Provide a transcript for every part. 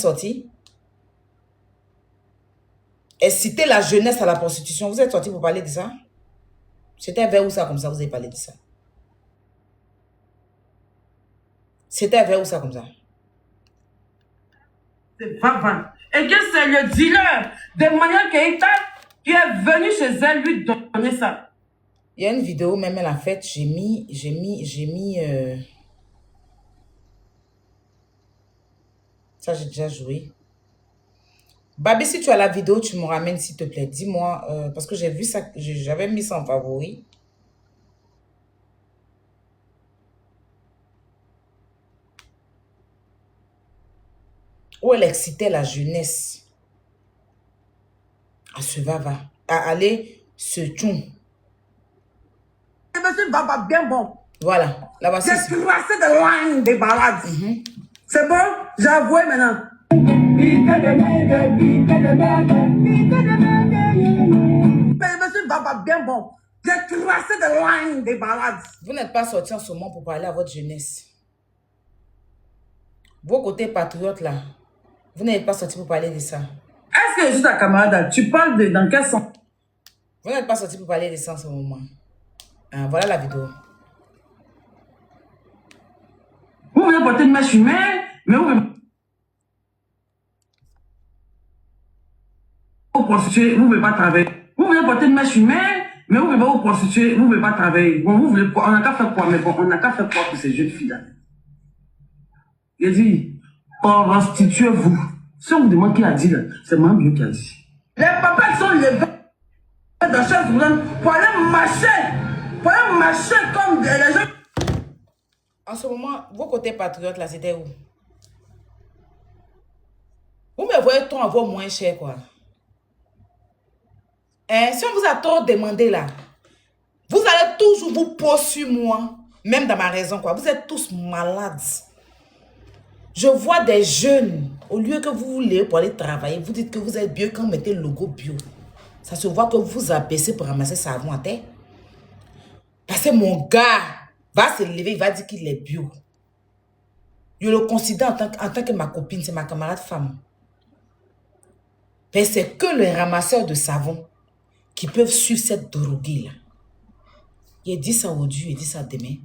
sorti. Inciter la jeunesse à la prostitution. Vous êtes sorti pour parler de ça? C'était vers où ça, comme ça, vous avez parlé de ça? C'était vers où ça, comme ça? C'est Vava. Et que c'est le dealer de manière qui est venu chez elle lui donner ça. Il y a une vidéo, même elle a faite, j'ai mis, ça j'ai déjà joué. Babi, si tu as la vidéo, tu me ramènes, s'il te plaît. Dis-moi, parce que j'ai vu ça, j'avais mis ça en favori. Où elle excitait la jeunesse à se Vava, à aller se tune. Monsieur Vava bien bon. Voilà, là-bas j'ai tracé de loin des balades. C'est bon, j'ai avoué maintenant. Mais monsieur Vava bien bon. J'ai tracé de loin des balades. Vous n'êtes pas sorti en ce moment pour parler à votre jeunesse. Vos côtés patriotes là, vous n'êtes pas sorti pour parler de ça. Est-ce que je suis ta camarade? Tu parles de dans quel sens? Vous n'êtes pas sorti pour parler de ça en ce moment. Ah, voilà la vidéo. Vous voulez porter une mèche humaine, mais vous voulez vous prostituer, vous ne voulez pas travailler. Vous voulez porter une mèche humaine, mais vous ne voulez pas vous prostituer, vous ne voulez pas travailler. Bon, vous voulez quoi? On n'a qu'à faire quoi? Mais bon, on n'a qu'à faire quoi pour ces jeunes filles-là? Il dit, prostituez-vous. Si on vous demande qui a dit là, c'est moi mieux qui a dit. Les papas qui sont levés dans chaque journée pour aller marcher comme les gens. En ce moment, vos côtés patriotes là, c'était où? Vous me voyez ton avoir moins cher, quoi. Hein? Si on vous a trop demandé là, vous allez toujours vous poursuivre moi, même dans ma raison, quoi. Vous êtes tous malades. Je vois des jeunes, au lieu que vous voulez pour aller travailler, vous dites que vous êtes bio quand vous mettez le logo bio. Ça se voit que vous abaissez pour ramasser savon à terre. Parce que mon gars va se lever, il va dire qu'il est bio. Je le considère en tant que ma copine, c'est ma camarade femme. Mais c'est que les ramasseurs de savon qui peuvent suivre cette droguée-là. Il dit ça aujourd'hui, il dit ça demain.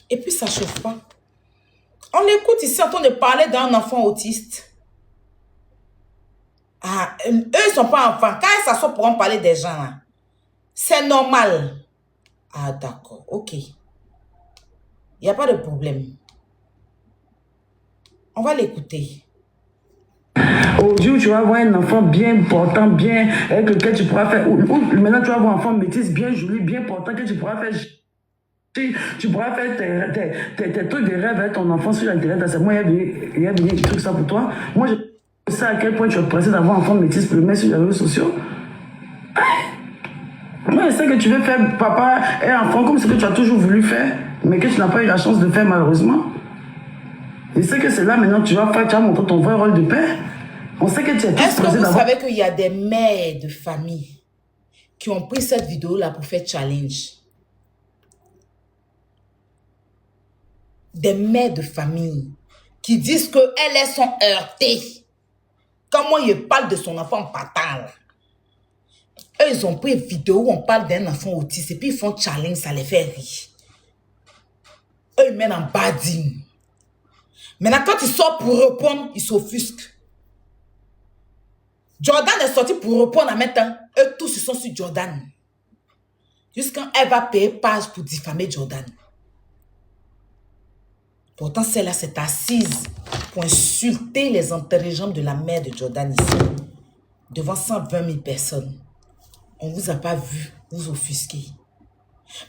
Et puis ça ne chauffe pas. On écoute ici en train de parler d'un enfant autiste. Ah, eux, ils ne sont pas enfants. Quand ils s'assoient pour en parler des gens, là, c'est normal. Ah, d'accord, ok. Il n'y a pas de problème. On va l'écouter. Aujourd'hui, tu vas avoir un enfant bien portant, bien, avec lequel tu pourras faire. Maintenant, tu vas avoir un enfant métis bien joli, bien portant, que tu pourras faire. Tu pourras faire tes trucs de rêve avec ton enfant sur Internet. C'est moi, il y a des trucs ça pour toi. Moi, je sais à quel point tu es pressé d'avoir un enfant métis pour le mettre sur les réseaux sociaux. Moi, je sais que tu veux faire papa et enfant comme ce que tu as toujours voulu faire, mais que tu n'as pas eu la chance de faire malheureusement. Je sais que c'est là maintenant que tu vas faire, tu vas montrer ton vrai rôle de père. On sait que tu es Est-ce que vous savez qu'il y a des mères de famille qui ont pris cette vidéo-là pour faire challenge? Des mères de famille qui disent qu'elles sont heurtées. Quand moi, je parle de son enfant patant, eux, ils ont pris une vidéo où on parle d'un enfant autiste et puis ils font challenge, ça les fait rire. Eux, ils mènent en badine. Maintenant, quand ils sortent pour répondre, ils s'offusquent. Jordan est sorti pour répondre en même temps. Eux tous, ils sont sur Jordan. Jusqu'à elle va payer page pour diffamer Jordan. Pourtant, celle-là s'est assise pour insulter les intelligents de la mère de Jordan ici. Devant 120 000 personnes. On ne vous a pas vu vous offusquer.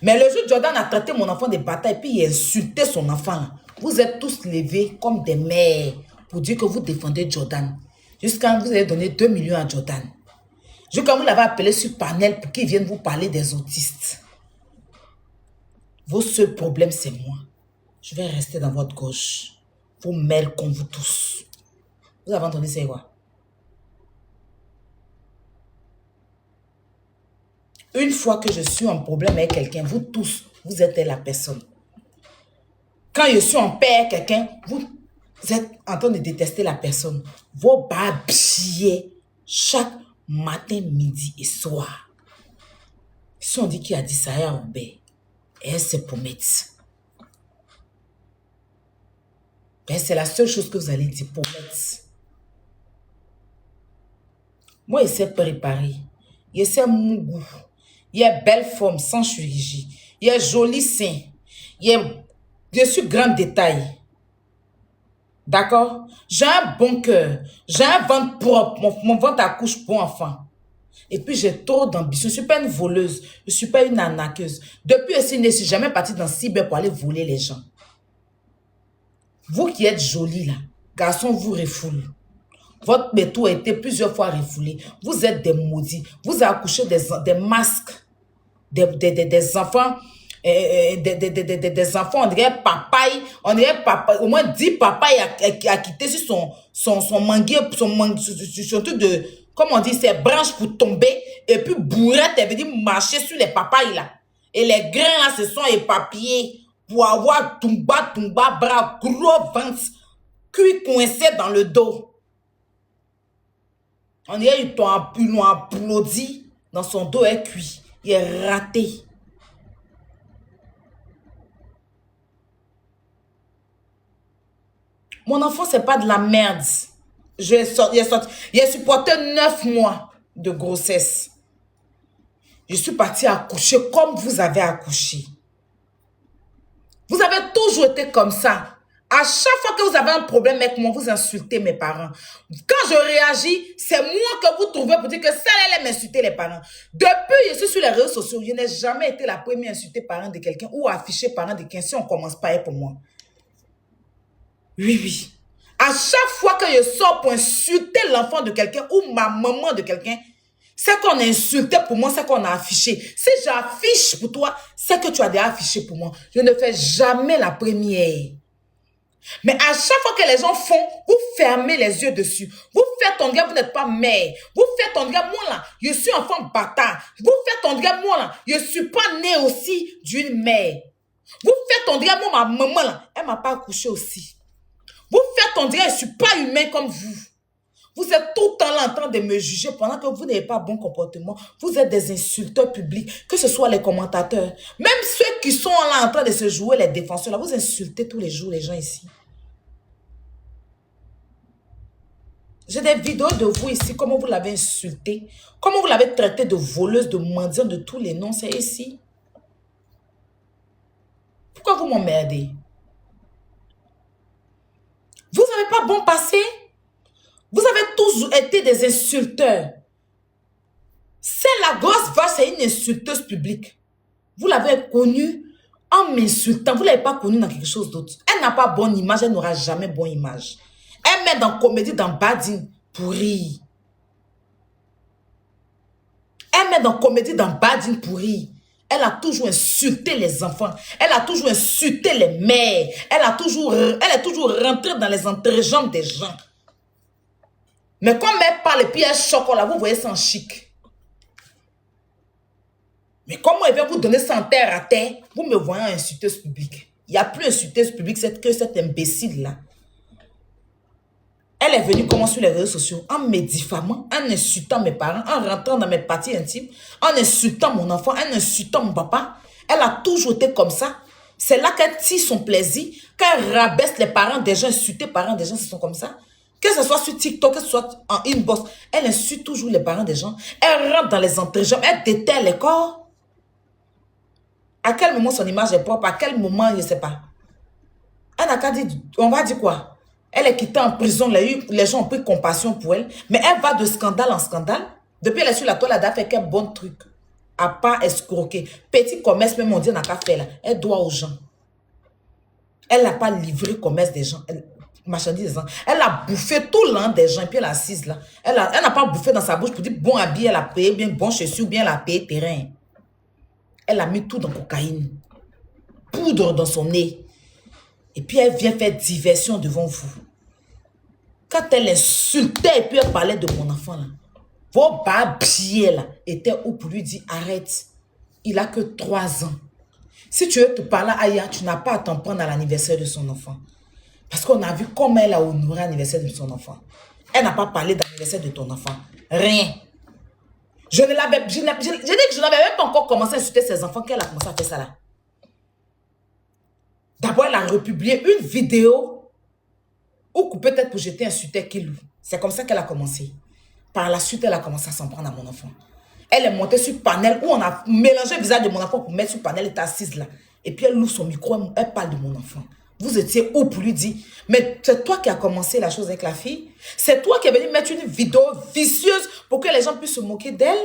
Mais le jour où Jordan a traité mon enfant de bataille et puis il a insulté son enfant, vous êtes tous levés comme des mères pour dire que vous défendez Jordan. Jusqu'à vous avez donné 2 millions à Jordan. Jusqu'à vous l'avez appelé sur panel pour qu'il vienne vous parler des autistes. Vos seuls problèmes, c'est moi. Je vais rester dans votre gauche. Vos mères comme vous tous. Vous avez entendu c'est quoi? Une fois que je suis en problème avec quelqu'un, vous tous, vous êtes la personne. Quand je suis en paix avec quelqu'un, Vous êtes en train de détester la personne. Vos babillés chaque matin, midi et soir. Si on dit qu'il a dit ça à Robert, elle se promet. C'est la seule chose que vous allez dire, promettre. Moi, il s'est préparé. Il s'est mougou. Il est belle forme, sans chirurgie. Il est joli sein. Je suis grand détail. D'accord? J'ai un bon cœur. J'ai un ventre propre. Mon ventre accouche pour enfant. Et puis, j'ai trop d'ambition. Je ne suis pas une voleuse. Je ne suis pas une arnaqueuse. Depuis aussi, je ne suis jamais partie dans cyber pour aller voler les gens. Vous qui êtes jolis là, garçon vous refoule. Votre métaux a été plusieurs fois refoulé. Vous êtes des maudits. Vous avez accouché des masques, des enfants, des enfants, on dirait papaye, au moins 10 papayes a quitté sur son manguier, son truc de, comment on dit, ses branches pour tomber, et puis bourrette est venue marcher sur les papayes là. Et les grains là se sont éparpillés pour avoir tumba, bras, gros ventre, cuit coincé dans le dos. On dirait qu'ils l'ont applaudi dans son dos est cuit. Il est raté. Mon enfant, c'est pas de la merde. Il a supporté 9 mois de grossesse. Je suis partie accoucher comme vous avez accouché. Vous avez toujours été comme ça. À chaque fois que vous avez un problème avec moi, vous insultez mes parents. Quand je réagis, c'est moi que vous trouvez pour dire que ça allait m'insulter les parents. Depuis, je suis sur les réseaux sociaux, je n'ai jamais été la première à insulter parents de quelqu'un ou à afficher parents de quelqu'un si on ne commence pas pour moi. Oui, oui. À chaque fois que je sors pour insulter l'enfant de quelqu'un ou ma maman de quelqu'un, c'est qu'on a insulté pour moi, c'est qu'on a affiché. Si j'affiche pour toi, c'est que tu as déjà affiché pour moi. Je ne fais jamais la première. Mais à chaque fois que les gens font, vous fermez les yeux dessus. Vous faites on dirait vous n'êtes pas mère. Vous faites on dirait moi là, je suis enfant bâtard. Vous faites on dirait moi là, je ne suis pas née aussi d'une mère. Vous faites on dirait moi, ma maman là, elle ne m'a pas accouché aussi. Vous faites on dirait je ne suis pas humain comme vous. Vous êtes tout le temps là en train de me juger pendant que vous n'avez pas bon comportement. Vous êtes des insulteurs publics, que ce soit les commentateurs. Même ceux qui sont là en train de se jouer les défenseurs, là, vous insultez tous les jours les gens ici. J'ai des vidéos de vous ici, comment vous l'avez insulté, comment vous l'avez traité de voleuse, de mendiant, de tous les noms, c'est ici. Pourquoi vous m'emmerdez? Vous n'avez pas bon passé? Vous avez tous été des insulteurs. C'est la grosse vache, c'est une insulteuse publique. Vous l'avez connue en m'insultant. Vous ne l'avez pas connue dans quelque chose d'autre. Elle n'a pas bonne image, elle n'aura jamais bonne image. Elle met dans comédie, dans badine, pour rire. Elle met dans comédie, dans badine, pour rire. Elle a toujours insulté les enfants. Elle a toujours insulté les mères. Elle est toujours rentrée dans les entrejambes des gens. Mais comme elle parle et puis elle choque, là, vous voyez ça en chic. Mais comment elle vient vous donner ça en terre à terre, vous me voyez en insulteuse publique. Il n'y a plus insulteuse publique que cet imbécile-là. Elle est venue comment sur les réseaux sociaux en me diffamant, en insultant mes parents, en rentrant dans mes parties intimes, en insultant mon enfant, en insultant mon papa. Elle a toujours été comme ça. C'est là qu'elle tire son plaisir, qu'elle rabaisse les parents des gens, insulter les parents des gens, ce sont comme ça. Que ce soit sur TikTok, que ce soit en inbox, elle insulte toujours les parents des gens. Elle rentre dans les entrejambes, elle déterre les corps. À quel moment son image est propre, à quel moment, je ne sais pas. Elle n'a qu'à dire, on va dire quoi? Elle est quittée en prison, les gens ont pris compassion pour elle, mais elle va de scandale en scandale. Depuis elle est sur la toile, elle a fait quel bon truc. À part escroquer. Petit commerce, même on dit, n'a qu'à faire là. Elle doit aux gens. Elle n'a pas livré commerce des gens. Marchandise des gens. Elle a bouffé tout l'an des gens, et puis elle est assise là. Elle n'a pas bouffé dans sa bouche pour dire bon habit, elle a payé, bien bon chaussure, bien elle a payé terrain. Elle a mis tout dans cocaïne. Poudre dans son nez. Et puis elle vient faire diversion devant vous. Quand elle insultait et puis elle parlait de mon enfant là, vos babiers là étaient où pour lui dire arrête. Il a que 3 ans. Si tu veux te parler ailleurs, tu n'as pas à t'en prendre à l'anniversaire de son enfant. Parce qu'on a vu comment elle a honoré l'anniversaire de son enfant. Elle n'a pas parlé d'anniversaire de ton enfant. Rien. Je dis que je n'avais même pas encore commencé à insulter ses enfants qu'elle a commencé à faire ça là. D'abord, elle a republié une vidéo ou peut-être pour jeter un sutter Kilou. C'est comme ça qu'elle a commencé. Par la suite, elle a commencé à s'en prendre à mon enfant. Elle est montée sur panel où on a mélangé le visage de mon enfant pour mettre sur panel. Elle est assise là. Et puis elle ouvre son micro, elle parle de mon enfant. Vous étiez où pour lui dire, mais c'est toi qui as commencé la chose avec la fille? C'est toi qui es venu mettre une vidéo vicieuse pour que les gens puissent se moquer d'elle?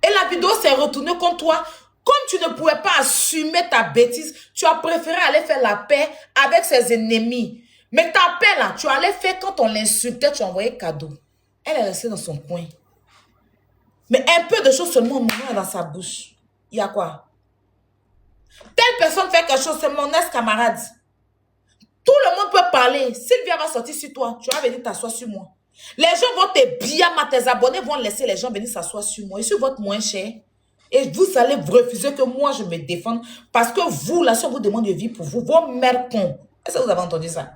Et la vidéo s'est retournée contre toi. Comme tu ne pouvais pas assumer ta bêtise, tu as préféré aller faire la paix avec ses ennemis. Mais ta paix là, tu allais faire quand on l'insultait, tu envoyais cadeau. Elle est restée dans son coin. Mais un peu de choses seulement dans sa bouche. Il y a quoi? Telle personne fait quelque chose, c'est mon ex-camarade. Tout le monde peut parler. Sylvia va sortir sur toi. Tu vas venir t'asseoir sur moi. Les gens vont te biama, tes abonnés vont laisser les gens venir s'asseoir sur moi. Et sur votre moins cher. Et vous allez refuser que moi je me défende. Parce que vous, là, si on vous demande de vivre pour vous, vos mères cons. Est-ce que vous avez entendu ça?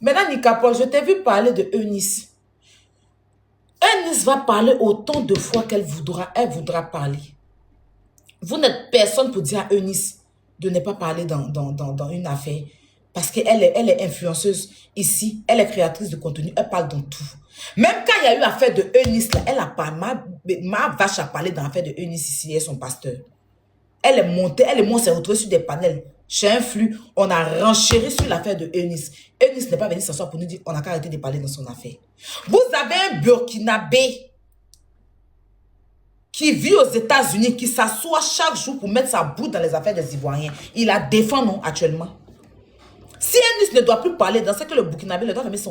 Maintenant, Nicapol, je t'ai vu parler de Eunice. Eunice va parler autant de fois qu'elle voudra. Elle voudra parler. Vous n'êtes personne pour dire à Eunice de ne pas parler dans une affaire. Parce qu'elle est influenceuse ici. Elle est créatrice de contenu. Elle parle dans tout. Même quand il y a eu l'affaire de Eunice, là, elle a pas ma vache a parlé dans l'affaire de Eunice ici et son pasteur. Elle est montée, s'est retrouvée sur des panels. Chez un flux, on a renchéri sur l'affaire de Eunice. Eunice n'est pas venue s'asseoir pour nous dire on n'a qu'à arrêter de parler dans son affaire. Vous avez un Burkinabé qui vit aux États-Unis, qui s'assoit chaque jour pour mettre sa boue dans les affaires des Ivoiriens. Il la défend, non, actuellement. Si Eunice ne doit plus parler, dans ce que le Burkinabé doit mettre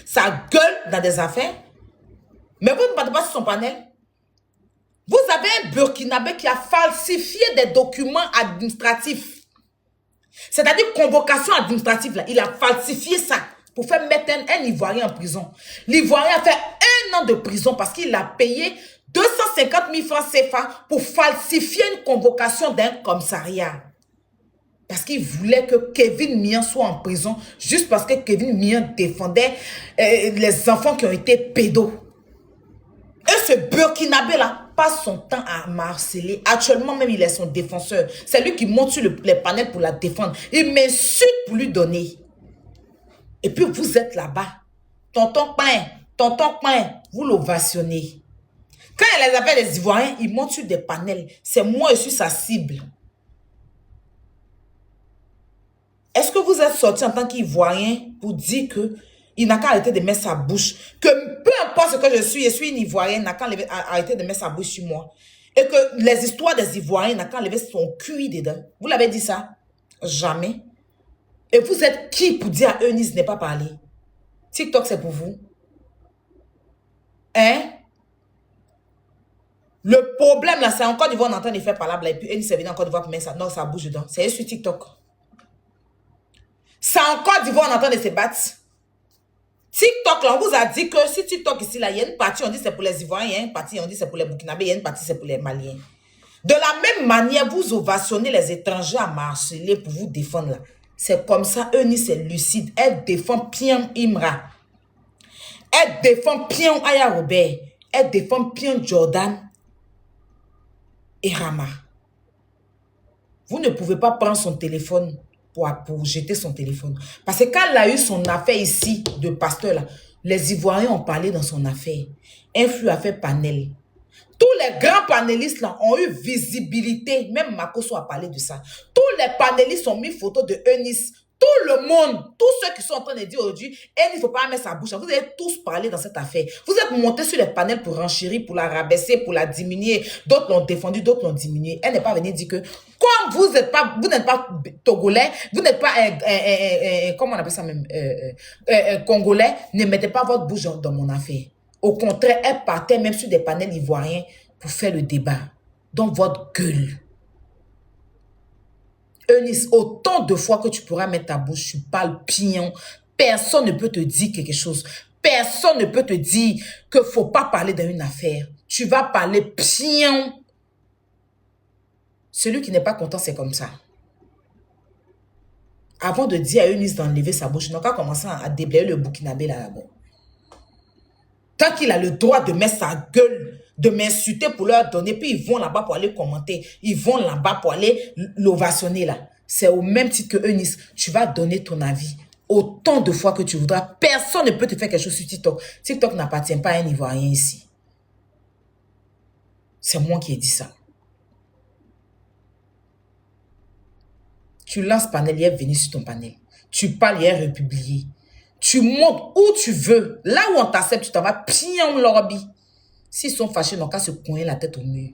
sa gueule dans des affaires, mais vous ne partez pas sur son panel. Vous avez un Burkinabé qui a falsifié des documents administratifs. C'est-à-dire convocation administrative. Là. Il a falsifié ça pour faire mettre un Ivoirien en prison. L'Ivoirien a fait 1 an de prison parce qu'il a payé 250 000 francs CFA pour falsifier une convocation d'un commissariat. Parce qu'il voulait que Kevin Mian soit en prison juste parce que Kevin Mian défendait les enfants qui ont été pédos. Et ce Burkinabé là passe son temps à harceler. Actuellement même il est son défenseur. C'est lui qui monte sur les panels pour la défendre. Il m'insulte pour lui donner. Et puis vous êtes là-bas. Tonton Pain, vous l'ovationnez. Quand il y a les affaires des Ivoiriens, il monte sur des panels. C'est moi, je suis sa cible. Est-ce que vous êtes sorti en tant qu'Ivoirien pour dire qu'il n'a qu'à arrêter de mettre sa bouche? Que peu importe ce que je suis une Ivoirienne, n'a qu'à arrêter de mettre sa bouche sur moi. Et que les histoires des Ivoiriens n'a qu'à enlever son cul dedans. Vous l'avez dit ça? Jamais. Et vous êtes qui pour dire à Eunice n'est pas parler? TikTok, c'est pour vous. Hein? Le problème, là, c'est en Côte d'Ivoire, on est en train de faire parler. Et puis Eunice est venue en Côte d'Ivoire pour mettre sa bouche dedans. C'est sur TikTok. C'est en Côte d'Ivoire, on est en train de se battre. TikTok, là, on vous a dit que si TikTok ici, là, il y a une partie, on dit c'est pour les Ivoiriens, il y a une partie, on dit c'est pour les Burkinabés, il y a une partie, c'est pour les Maliens. De la même manière, vous ovationnez les étrangers à marceler pour vous défendre, là. C'est comme ça, Eunice est lucide. Elle défend Pian Imra. Elle défend Pian Aya Robert. Elle défend Pian Jordan et Rama. Vous ne pouvez pas prendre son téléphone pour jeter son téléphone. Parce que quand elle a eu son affaire ici, de pasteur là, les Ivoiriens ont parlé dans son affaire. Influx a fait panel. Tous les grands panélistes là ont eu visibilité. Même Makoso a parlé de ça. Tous les panélistes ont mis photo de Eunice. Tout le monde, tous ceux qui sont en train de dire aujourd'hui, il ne faut pas mettre sa bouche. Vous avez tous parlé dans cette affaire. Vous êtes montés sur les panels pour renchérir, pour la rabaisser, pour la diminuer. D'autres l'ont défendu, d'autres l'ont diminué. Elle n'est pas venue dire que, comme vous n'êtes pas togolais, vous n'êtes pas, comment on appelle ça même, congolais, ne mettez pas votre bouche dans mon affaire. Au contraire, elle partait même sur des panels ivoiriens pour faire le débat. Donc, votre gueule. Eunice, autant de fois que tu pourras mettre ta bouche, tu parles pignon. Personne ne peut te dire quelque chose. Personne ne peut te dire qu'il ne faut pas parler d'une affaire. Tu vas parler pignon. Celui qui n'est pas content, c'est comme ça. Avant de dire à Eunice d'enlever sa bouche, il n'a qu'à commencer à déblayer le Burkinabé là-bas. Tant qu'il a le droit de mettre sa gueule, de m'insulter pour leur donner, puis ils vont là-bas pour aller commenter, ils vont là-bas pour aller l'ovationner là. C'est au même titre que Eunice, tu vas donner ton avis autant de fois que tu voudras. Personne ne peut te faire quelque chose sur TikTok. TikTok n'appartient pas à un Ivoirien ici. C'est moi qui ai dit ça. Tu lances panel, il est venu sur ton panel. Tu parles, il est republié. Tu montes où tu veux. Là où on t'accepte, tu t'en vas pion l'orbi. S'ils sont fâchés, ils n'ont qu'à se cogner la tête au mur.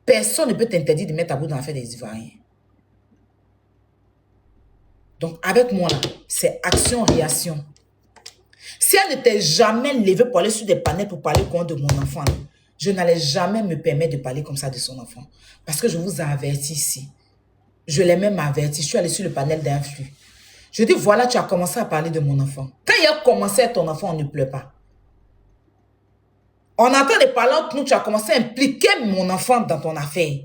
Personne ne peut t'interdire de mettre ta boue dans l'affaire des Ivoiriens. Donc, avec moi, c'est action-réaction. Si elle n'était jamais levée pour aller sur des panels pour parler contre mon enfant, là, je n'allais jamais me permettre de parler comme ça de son enfant. Parce que je vous ai averti ici. Je l'ai même averti. Je suis allée sur le panel d'influx. Je dis, voilà, tu as commencé à parler de mon enfant. Quand il a commencé à être ton enfant, on ne pleure pas. On entend des parler entre nous, tu as commencé à impliquer mon enfant dans ton affaire.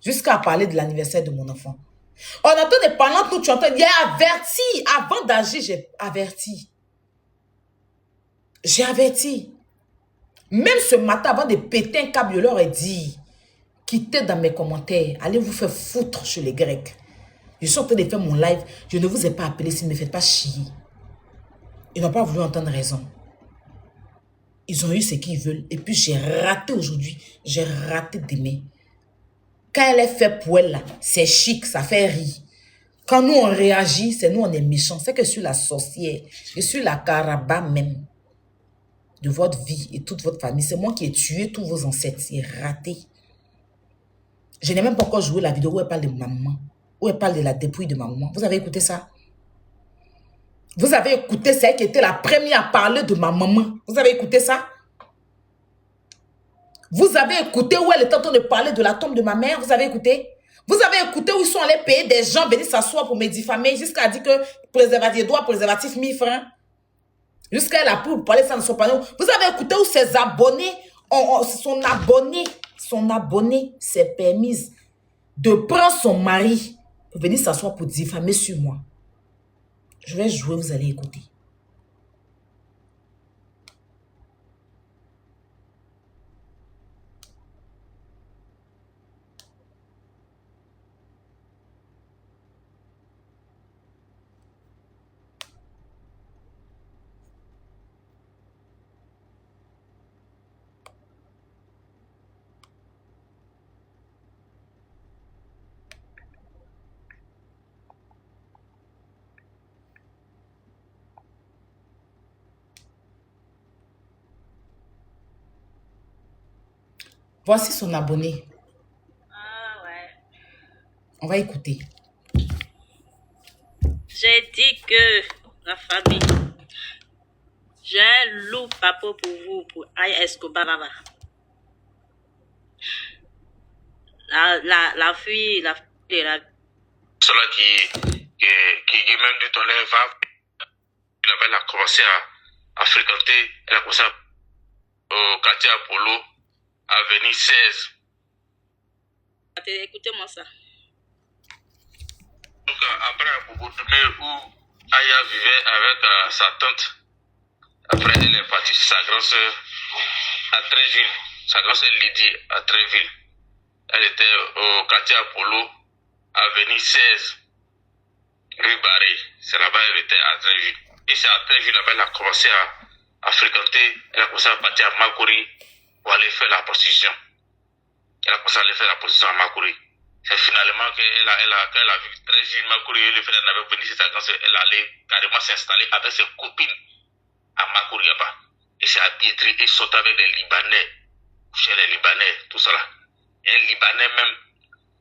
Jusqu'à parler de l'anniversaire de mon enfant. On entend des parler entre nous, tu entends, il a averti. Avant d'agir, j'ai averti. J'ai averti. Même ce matin, avant de péter un câble, je leur ai dit, quittez dans mes commentaires, allez vous faire foutre chez les Grecs. Je suis en train de faire mon live, je ne vous ai pas appelé si ne me faites pas chier. Ils n'ont pas voulu entendre raison. Ils ont eu ce qu'ils veulent. Et puis j'ai raté aujourd'hui, j'ai raté demain. Quand elle est faite pour elle, c'est chic, ça fait rire. Quand nous on réagit, c'est nous on est méchants. C'est que je suis la sorcière, je suis la caraba même de votre vie et toute votre famille. C'est moi qui ai tué tous vos ancêtres. C'est raté. Je n'ai même pas encore joué la vidéo où elle parle de maman. Où elle parle de la dépouille de maman. Vous avez écouté ça? Vous avez écouté, c'est elle qui était la première à parler de ma maman. Vous avez écouté ça? Vous avez écouté où elle était en train de parler de la tombe de ma mère? Vous avez écouté? Vous avez écouté où ils sont allés payer des gens venir s'asseoir pour me diffamer jusqu'à dire que préservatif, doigt préservatif 1000 francs. Jusqu'à la pour parler ça ne soit pas nous. Vous avez écouté où ses abonnés, son abonné s'est permise de prendre son mari pour venir s'asseoir pour diffamer sur moi. Je vais jouer, vous allez écouter. Voici son abonné. Ah ouais. On va écouter. J'ai dit que la famille, j'ai un loup papo pour vous, pour Aya Escobar là-bas. La fille, la Cela qui même du ton lèvre, elle a commencé à fréquenter, elle a commencé au quartier Apollo, avenue 16. Écoutez-moi ça. Donc après à Bogotoumé où Aya vivait avec sa tante, après elle est partie chez sa grande soeur à Tréville, sa grande soeur Lydie à Tréville. Elle était au quartier Apollo, avenue 16, rue Barré. C'est là-bas elle était à Tréville. Et c'est à Tréville là-bas elle a commencé à fréquenter, elle a commencé à partir à Makori pour aller faire la prostitution. Elle a commencé à aller faire la prostitution à Makori. C'est finalement quand elle a vu Tréville, Makori, le frère n'avait venu chez sa grande soeur, elle allait carrément s'installer avec ses copines à Makori là-bas. Et c'est à Pietri, et sauter avec les Libanais, chez les Libanais, tout cela. Et un Libanais même,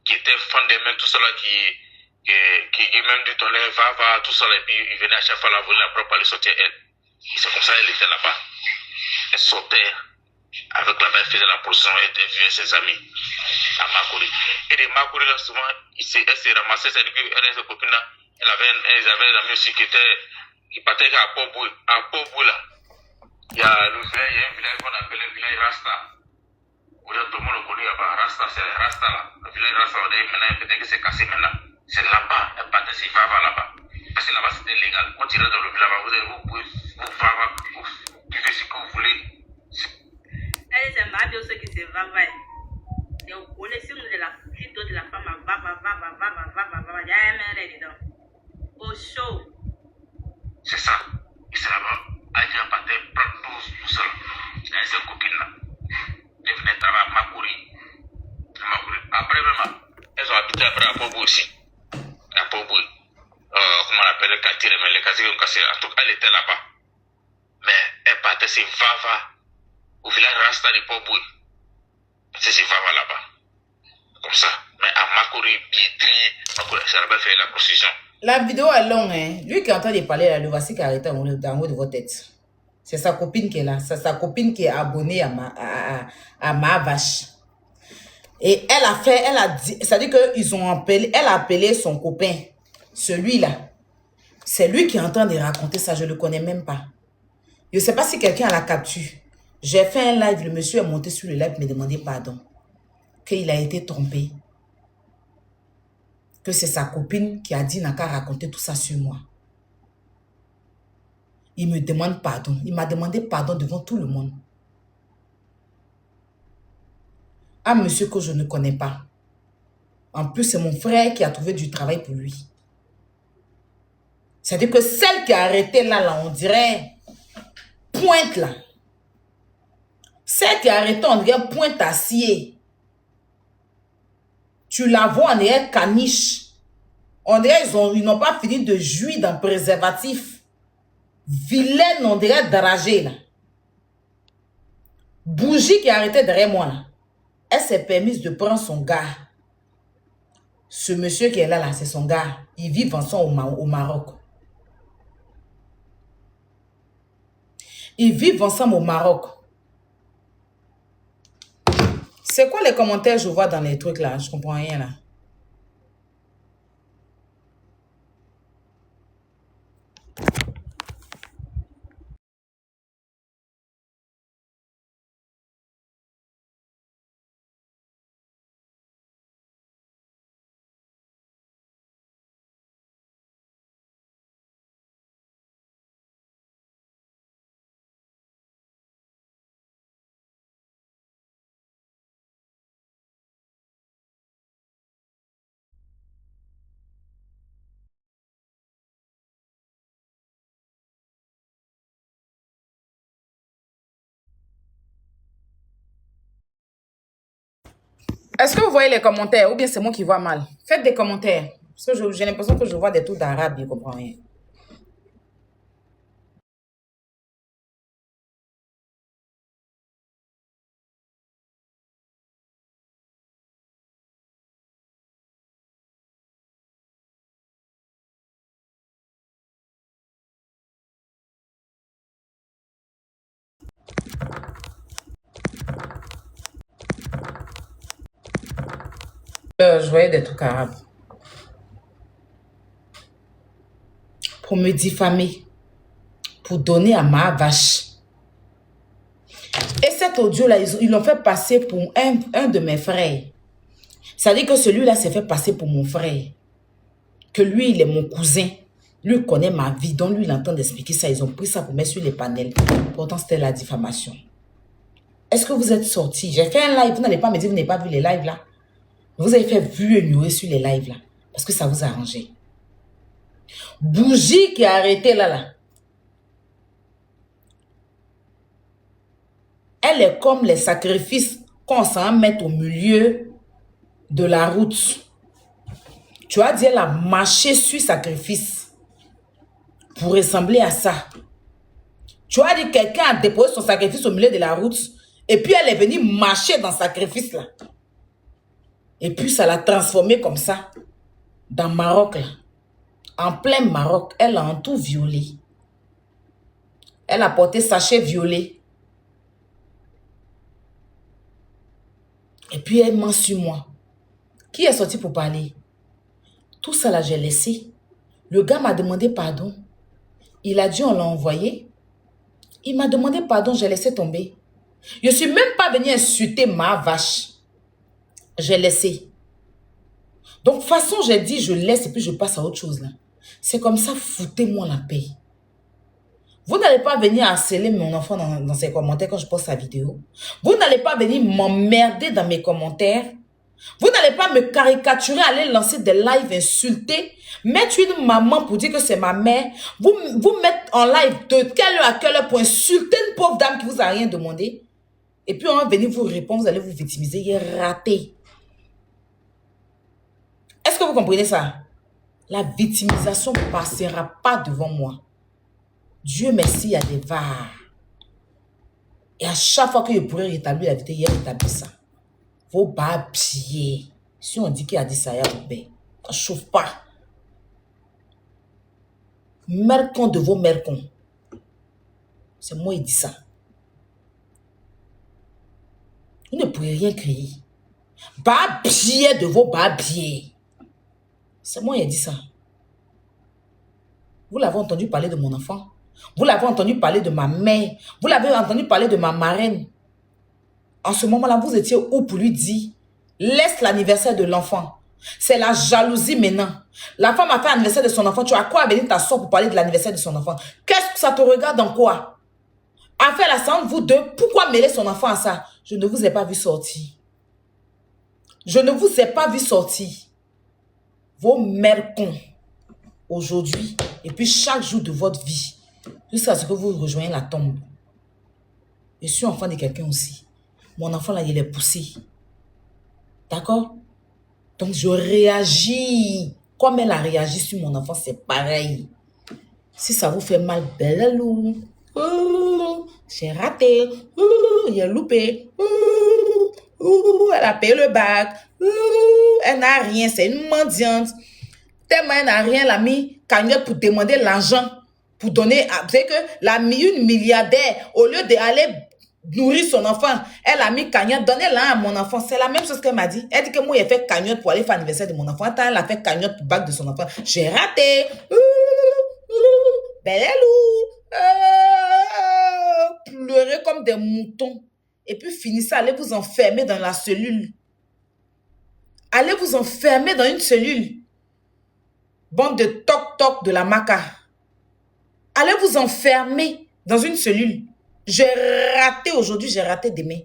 qui était fan des mêmes, tout cela, qui même dit ton va, tout cela, et puis il venait à chaque fois la voler, la propre aller sortir elle. Et c'est comme ça elle était là-bas. Elle sortait avec la main, elle faisait la position, elle vivait ses amis à Makori. Et de Makori, là, souvent, elle s'est ramassée, c'est-à-dire qu'elle et ses copines là, elles avaient un ami aussi qui partait à Pobou, là. Il y a un village qu'on appelle le village Rasta. Tout le monde le connaît là-bas. Rasta, c'est Rasta là. Le village Rasta, maintenant, peut-être que c'est cassé maintenant. C'est là-bas, elle partait ses Vava là-bas. Parce que là-bas, c'était légal. Quand tu irais dans le village, vous pouvez vous Vava, vous buvez ce que vous voulez. Elle c'est ma bio ce qui se Vava. Et vous connaissez de la plutôt de la femme à Vava. Il y a un mère dedans. Au show. C'est ça. Et c'est là-bas. Elle vient partir prendre tout seul. Elle a ses copines là. Elle venait travailler à Makuri. Après, vraiment, elles ont habité après à Pobo aussi. À Pobo. Comment on appelle le quartier, mais les quartiers ont cassé. En tout cas, elle était là-bas. Mais elle partait ses Vava au village Rasta de Pobo. C'est ses Vava là-bas. Comme ça. Mais à Makuri, Bietri, Makuri, ça va faire la prostitution. La vidéo est longue, hein. Lui qui est en train de parler là, le voici qui a arrêté en haut de votre tête. C'est sa copine qui est là. C'est sa copine qui est abonnée à ma vache. Et elle a dit, c'est-à-dire qu'ils ont appelé, elle a appelé son copain, celui-là. C'est lui qui est en train de raconter ça, je ne le connais même pas. Je ne sais pas si quelqu'un l'a capturé. J'ai fait un live, le monsieur est monté sur le live, me demandait pardon. Qu'il a été trompé. Que c'est sa copine qui a dit n'a qu'à raconter tout ça sur moi. Il me demande pardon. Il m'a demandé pardon devant tout le monde. Un monsieur que je ne connais pas. En plus, c'est mon frère qui a trouvé du travail pour lui. C'est-à-dire que celle qui a arrêté là, on dirait pointe là. Celle qui a arrêté, on dirait pointe acier. Tu la vois, on dirait caniche. On dirait ils n'ont pas fini de jouir dans le préservatif. Vilaine, on dirait dragée là. Bougie qui a arrêté derrière moi là. Elle s'est permise de prendre son gars. Ce monsieur qui est là, c'est son gars. Ils vivent ensemble au Maroc. Ils vivent ensemble au Maroc. C'est quoi les commentaires je vois dans les trucs là? Je comprends rien là. Est-ce que vous voyez les commentaires ou bien c'est moi qui vois mal? Faites des commentaires. Parce que j'ai l'impression que je vois des trucs d'arabe, je ne comprends rien. Je voyais des trucs arabes. Pour me diffamer. Pour donner à ma vache. Et cet audio-là, ils l'ont fait passer pour un de mes frères. Ça dit que celui-là s'est fait passer pour mon frère. Que lui, il est mon cousin. Lui connaît ma vie. Donc lui, il entend d'expliquer ça. Ils ont pris ça pour mettre sur les panels. Pourtant, c'était la diffamation. Est-ce que vous êtes sortis? J'ai fait un live. Vous n'allez pas me dire que vous n'avez pas vu les lives là. Vous avez fait vu et ignorer sur les lives là. Parce que ça vous a arrangé. Bougie qui a arrêté là. Elle est comme les sacrifices qu'on s'en met au milieu de la route. Tu as dit, elle a marché sur sacrifice pour ressembler à ça. Tu as dit, quelqu'un a déposé son sacrifice au milieu de la route et puis elle est venue marcher dans le sacrifice là. Et puis ça l'a transformé comme ça dans Maroc là. En plein Maroc, elle a en tout violé. Elle a porté sachet violet. Et puis elle ment sur moi. Qui est sorti pour parler? Tout ça là, j'ai laissé. Le gars m'a demandé pardon. Il a dit on l'a envoyé. Il m'a demandé pardon, j'ai laissé tomber. Je ne suis même pas venue insulter ma vache. J'ai laissé. Donc, de toute façon, j'ai dit, je laisse et puis je passe à autre chose là. C'est comme ça, foutez-moi la paix. Vous n'allez pas venir harceler mon enfant dans ses commentaires quand je poste sa vidéo. Vous n'allez pas venir m'emmerder dans mes commentaires. Vous n'allez pas me caricaturer, aller lancer des lives insultés, mettre une maman pour dire que c'est ma mère, vous mettre en live de quelle heure à quelle heure pour insulter une pauvre dame qui vous a rien demandé. Et puis on va venir vous répondre, vous allez vous victimiser, il est raté. Est-ce que vous comprenez ça? La victimisation ne passera pas devant moi. Dieu merci, il y a des VAR. Et à chaque fois que je pourrais rétablir la vérité, il y a rétabli ça. Vos papiers. Si on dit qu'il a dit ça, il y a un paix. Ça ne chauffe pas. Mercon de vos mercons. C'est moi qui dis ça. Vous ne pouvez rien créer. Babier de vos babiers. C'est moi qui ai dit ça. Vous l'avez entendu parler de mon enfant. Vous l'avez entendu parler de ma mère. Vous l'avez entendu parler de ma marraine. En ce moment-là, vous étiez où pour lui dire, laisse l'anniversaire de l'enfant. C'est la jalousie maintenant. La femme a fait l'anniversaire de son enfant. Tu as quoi à venir ta soeur pour parler de l'anniversaire de son enfant? Qu'est-ce que ça te regarde en quoi? À faire la séance, vous deux, pourquoi mêler son enfant à ça? Je ne vous ai pas vu sortir. Je ne vous ai pas vu sortir. Vos mercons, aujourd'hui, et puis chaque jour de votre vie, jusqu'à ce que vous rejoignez la tombe. Je suis enfant de quelqu'un aussi. Mon enfant là, il est poussé. D'accord? Donc je réagis. Comme elle a réagi sur mon enfant, c'est pareil. Si ça vous fait mal, belle loup. J'ai raté. Il a loupé. Elle a payé le bac. Elle n'a rien, c'est une mendiante. Tellement elle n'a rien, elle a mis cagnotte pour demander l'argent. Pour donner, vous savez que la une milliardaire, au lieu d'aller nourrir son enfant, elle a mis cagnotte, donnez-la à mon enfant. C'est la même chose qu'elle m'a dit. Elle dit que moi, j'ai fait cagnotte pour aller faire l'anniversaire de mon enfant. Attends, elle a fait cagnotte pour le bac de son enfant. J'ai raté. Pleurer comme des moutons. Et puis finissez, allez vous enfermer dans la cellule. Allez vous enfermer dans une cellule. Bande de toc-toc de la maca. Allez vous enfermer dans une cellule. J'ai raté aujourd'hui, j'ai raté demain.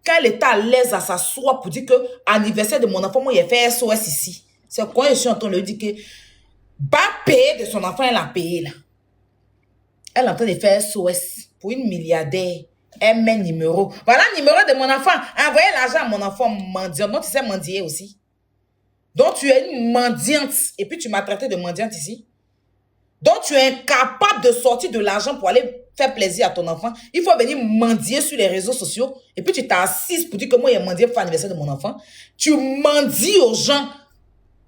Quand elle était à l'aise à s'asseoir pour dire que anniversaire de mon enfant, moi, j'ai fait SOS ici. C'est quand je suis en train de lui dire que va payer de son enfant, elle a payé là. Elle est en train de faire SOS pour une milliardaire. Elle met numéro. Voilà le numéro de mon enfant. Envoyez l'argent à mon enfant mendiant. Donc tu sais mendier aussi. Donc tu es une mendiante. Et puis tu m'as traité de mendiante ici. Donc tu es incapable de sortir de l'argent pour aller faire plaisir à ton enfant. Il faut venir mendier sur les réseaux sociaux. Et puis tu t'assises pour dire que moi j'ai mendié pour l'anniversaire de mon enfant. Tu mendies aux gens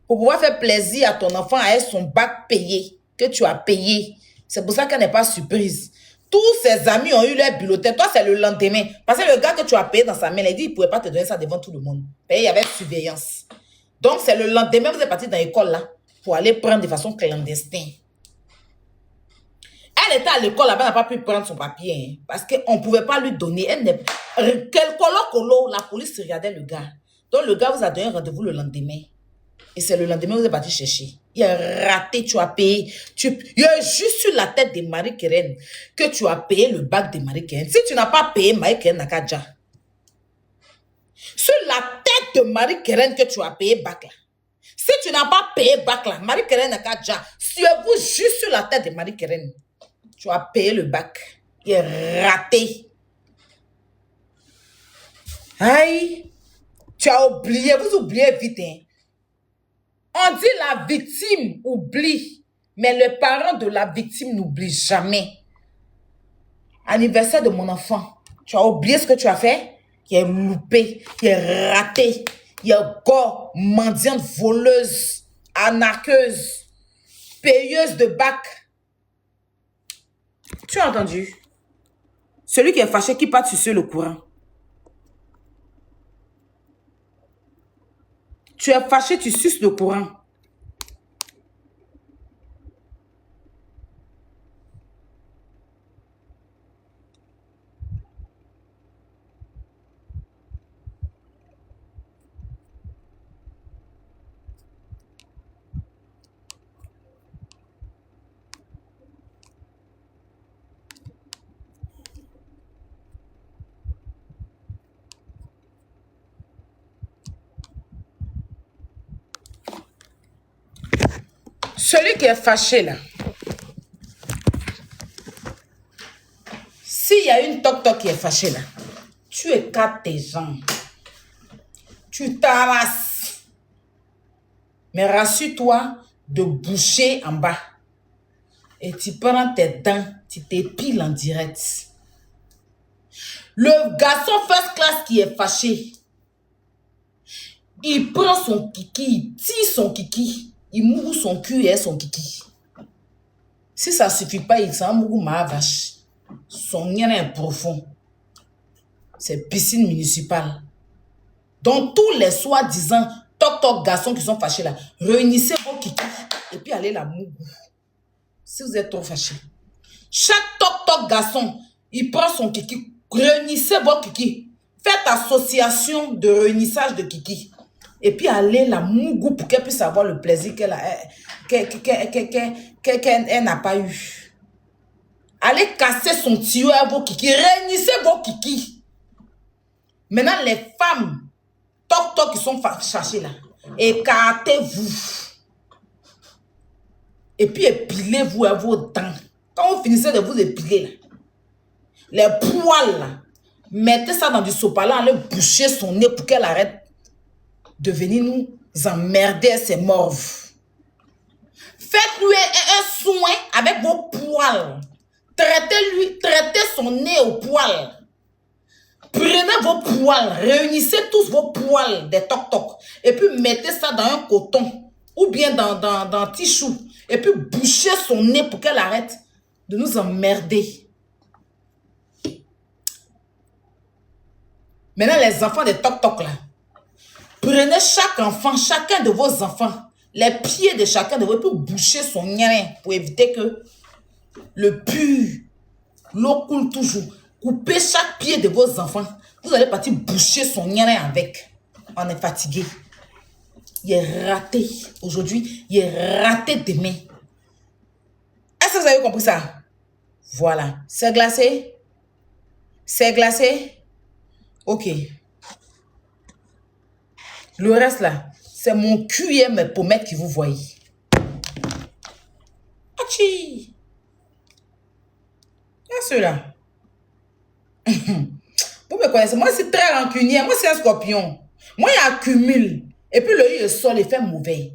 pour pouvoir faire plaisir à ton enfant avec son bac payé. Que tu as payé. C'est pour ça qu'elle n'est pas surprise. Tous ses amis ont eu leur bulletin. Toi, c'est le lendemain. Parce que le gars que tu as payé dans sa main, il dit qu'il ne pouvait pas te donner ça devant tout le monde. Il y avait surveillance. Donc, c'est le lendemain, vous êtes parti dans l'école là pour aller prendre de façon clandestine. Elle était à l'école là-bas, elle n'a pas pu prendre son papier. Hein, parce qu'on ne pouvait pas lui donner. Quel colo, la police regardait le gars. Donc, le gars vous a donné un rendez-vous le lendemain. Et c'est le lendemain vous êtes parti chercher. Il a raté, tu as payé. Il y a juste sur la tête de Marie-Keren que tu as payé le bac de Marie-Keren. Si tu n'as pas payé, Marie-Keren n'a qu'à déjà. Sur la tête de Marie-Keren que tu as payé bac là. Si tu n'as pas payé bac là, Marie-Keren n'a qu'à déjà. Sur vous, juste sur la tête de Marie-Keren, tu as payé le bac. Il est raté. Aïe. Tu as oublié, vous oubliez vite, hein. On dit la victime oublie, mais le parent de la victime n'oublie jamais. Anniversaire de mon enfant, tu as oublié ce que tu as fait? Il est loupé, il est raté, il est gore, mendiante, voleuse, arnaqueuse, payeuse de bac. Tu as entendu? Celui qui est fâché, qui part sur le courant. Tu es fâché, tu suces le courant. Celui qui est fâché là, s'il y a une toc-toc qui est fâchée là, tu écartes tes jambes. Tu t'arrasses. Mais rassure-toi de boucher en bas. Et tu prends tes dents, tu t'épiles en direct. Le garçon first class qui est fâché, il prend son kiki, il tire son kiki, il mouille son cul et son kiki. Si ça ne suffit pas, il s'en mouille ma vache. Son nien est profond. C'est piscine municipale. Donc tous les soi-disant toc-toc garçons qui sont fâchés là, réunissez vos kiki et puis allez la mougou. Si vous êtes trop fâchés. Chaque toc-toc garçon, il prend son kiki, réunissez vos kiki. Faites association de réunissage de kiki. Et puis allez la mougou pour qu'elle puisse avoir le plaisir qu'elle n'a pas eu. Allez casser son tuyau à vos kiki. Réunissez vos kiki. Maintenant, les femmes toc-toc qui sont fâchées là, écartez-vous. Et puis épilez-vous à vos dents. Quand vous finissez de vous épiler là, les poils là, mettez ça dans du sopalin, allez boucher son nez pour qu'elle arrête de venir nous emmerder ses morves. Faites-lui un soin avec vos poils. Traitez son nez aux poils. Prenez vos poils, réunissez tous vos poils des toc-toc et puis mettez ça dans un coton ou bien dans tissu et puis bouchez son nez pour qu'elle arrête de nous emmerder. Maintenant, les enfants des toc-toc là, prenez chaque enfant, chacun de vos enfants, les pieds de chacun de vous et puis bouchez son nez pour éviter que le pur, l'eau coule toujours. Coupez chaque pied de vos enfants. Vous allez partir boucher son nez avec. On est fatigué. Il est raté aujourd'hui. Il est raté demain. Est-ce que vous avez compris ça? Voilà. C'est glacé? C'est glacé? Ok. Le reste là, c'est mon cul et mes pommettes que vous voyez. Achi! Il y a ceux-là. Vous me connaissez, moi c'est très rancunier, moi c'est un scorpion. Moi il accumule. Et puis le sol, il fait mauvais.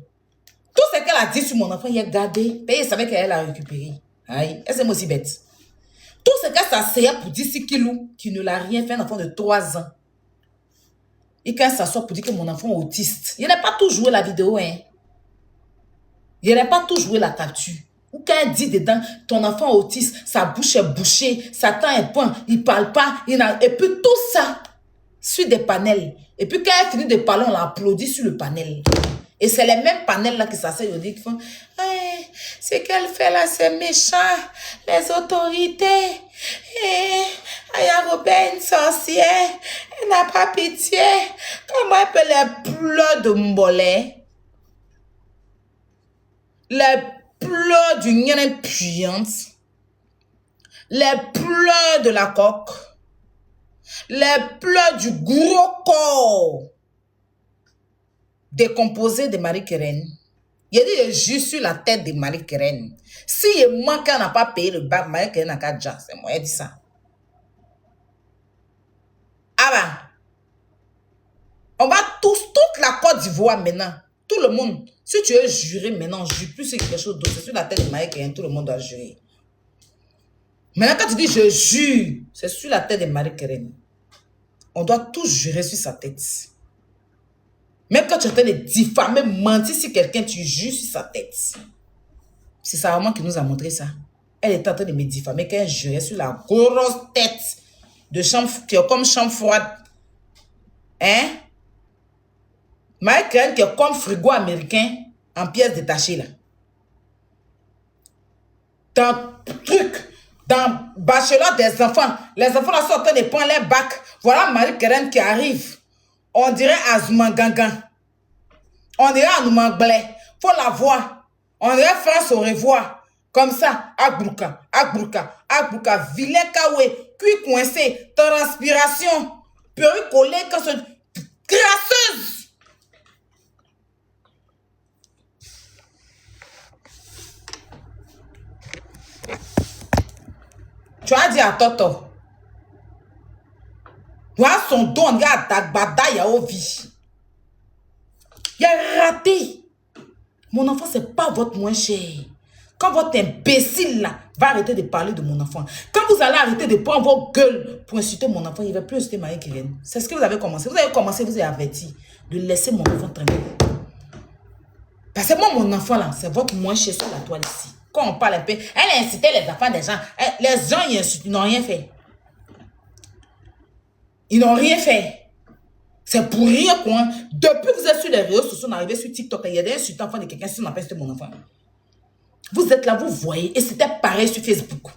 Tout ce qu'elle a dit sur mon enfant, il a gardé. Et il savait qu'elle a récupéré. Aïe, elle c'est aussi bête. Tout ce qu'elle s'asseyait pour dire 6 kilos, qui ne l'a rien fait, un enfant de 3 ans. Et quand elle s'assoit pour dire que mon enfant est autiste, il n'a pas tout joué la vidéo, hein. Il n'a pas tout joué la capture. Ou quand elle dit dedans, ton enfant autiste, sa bouche est bouchée, sa dent est point, il ne parle pas, et puis tout ça sur des panels. Et puis quand elle finit de parler, on l'applaudit sur le panel. Et c'est les mêmes panels là qui s'asseyent, ils disent, hey, ce qu'elle fait là, c'est méchant, les autorités. Aya Robin, une sorcière, elle n'a pas pitié. Comment elle peut les pleurs de Mbolé? Les pleurs du nien puante, les pleurs de la coque, les pleurs du gros corps décomposé de Marie-Keren. Il a dit, je jure sur la tête de Marie-Keren. Si il manque, elle n'a pas payé le bac, Marie-Keren n'a qu'à déjà. C'est moi, elle dit ça. Ah bah, on va tous, toute la Côte d'Ivoire maintenant, tout le monde. Si tu veux jurer maintenant, jure plus sur quelque chose d'autre. C'est sur la tête de Marie-Keren, tout le monde doit jurer. Maintenant, quand tu dis je jure, c'est sur la tête de Marie-Keren. On doit tous jurer sur sa tête. Même quand tu es en train de diffamer, mentir sur quelqu'un, tu jures sur sa tête. C'est sa maman qui nous a montré ça. Elle est en train de me diffamer qu'elle jurait sur la grosse tête de chambre, qui est comme chambre froide. Hein? Marie-Keren qui est comme frigo américain en pièces détachées là. Dans truc, dans bachelor des enfants, les enfants là sont en train de prendre les bacs. Voilà Marie-Keren qui arrive. On dirait Azouman Gangan. On dirait Anouman Blé. Faut la voir. On dirait France au revoir. Comme ça. Agbrouka, agbrouka, agbrouka. Vilain kawe. Cuit coincé. Transpiration. Perruque collée. Quand c'est grasseuse. Tu as dit à Toto. Tu as son don, regarde ta bada, il y a au vie. Il a raté. Mon enfant, ce n'est pas votre moins cher. Quand votre imbécile là va arrêter de parler de mon enfant, quand vous allez arrêter de prendre vos gueules pour insulter mon enfant, il ne va plus insulter Marie-Kélène. C'est ce que vous avez commencé. Vous avez commencé, vous avez averti de laisser mon enfant tranquille. Parce que moi, mon enfant là, c'est votre moins cher sur la toile ici. Quand on parle un peu, elle a incité les enfants des gens. Les gens, ils n'ont rien fait. Ils n'ont rien fait. C'est pour rien quoi. Depuis que vous êtes sur les réseaux sociaux, on est arrivé sur TikTok, il y a des insultes enfants de quelqu'un si on appelle c'était mon enfant. Vous êtes là, vous voyez, et c'était pareil sur Facebook.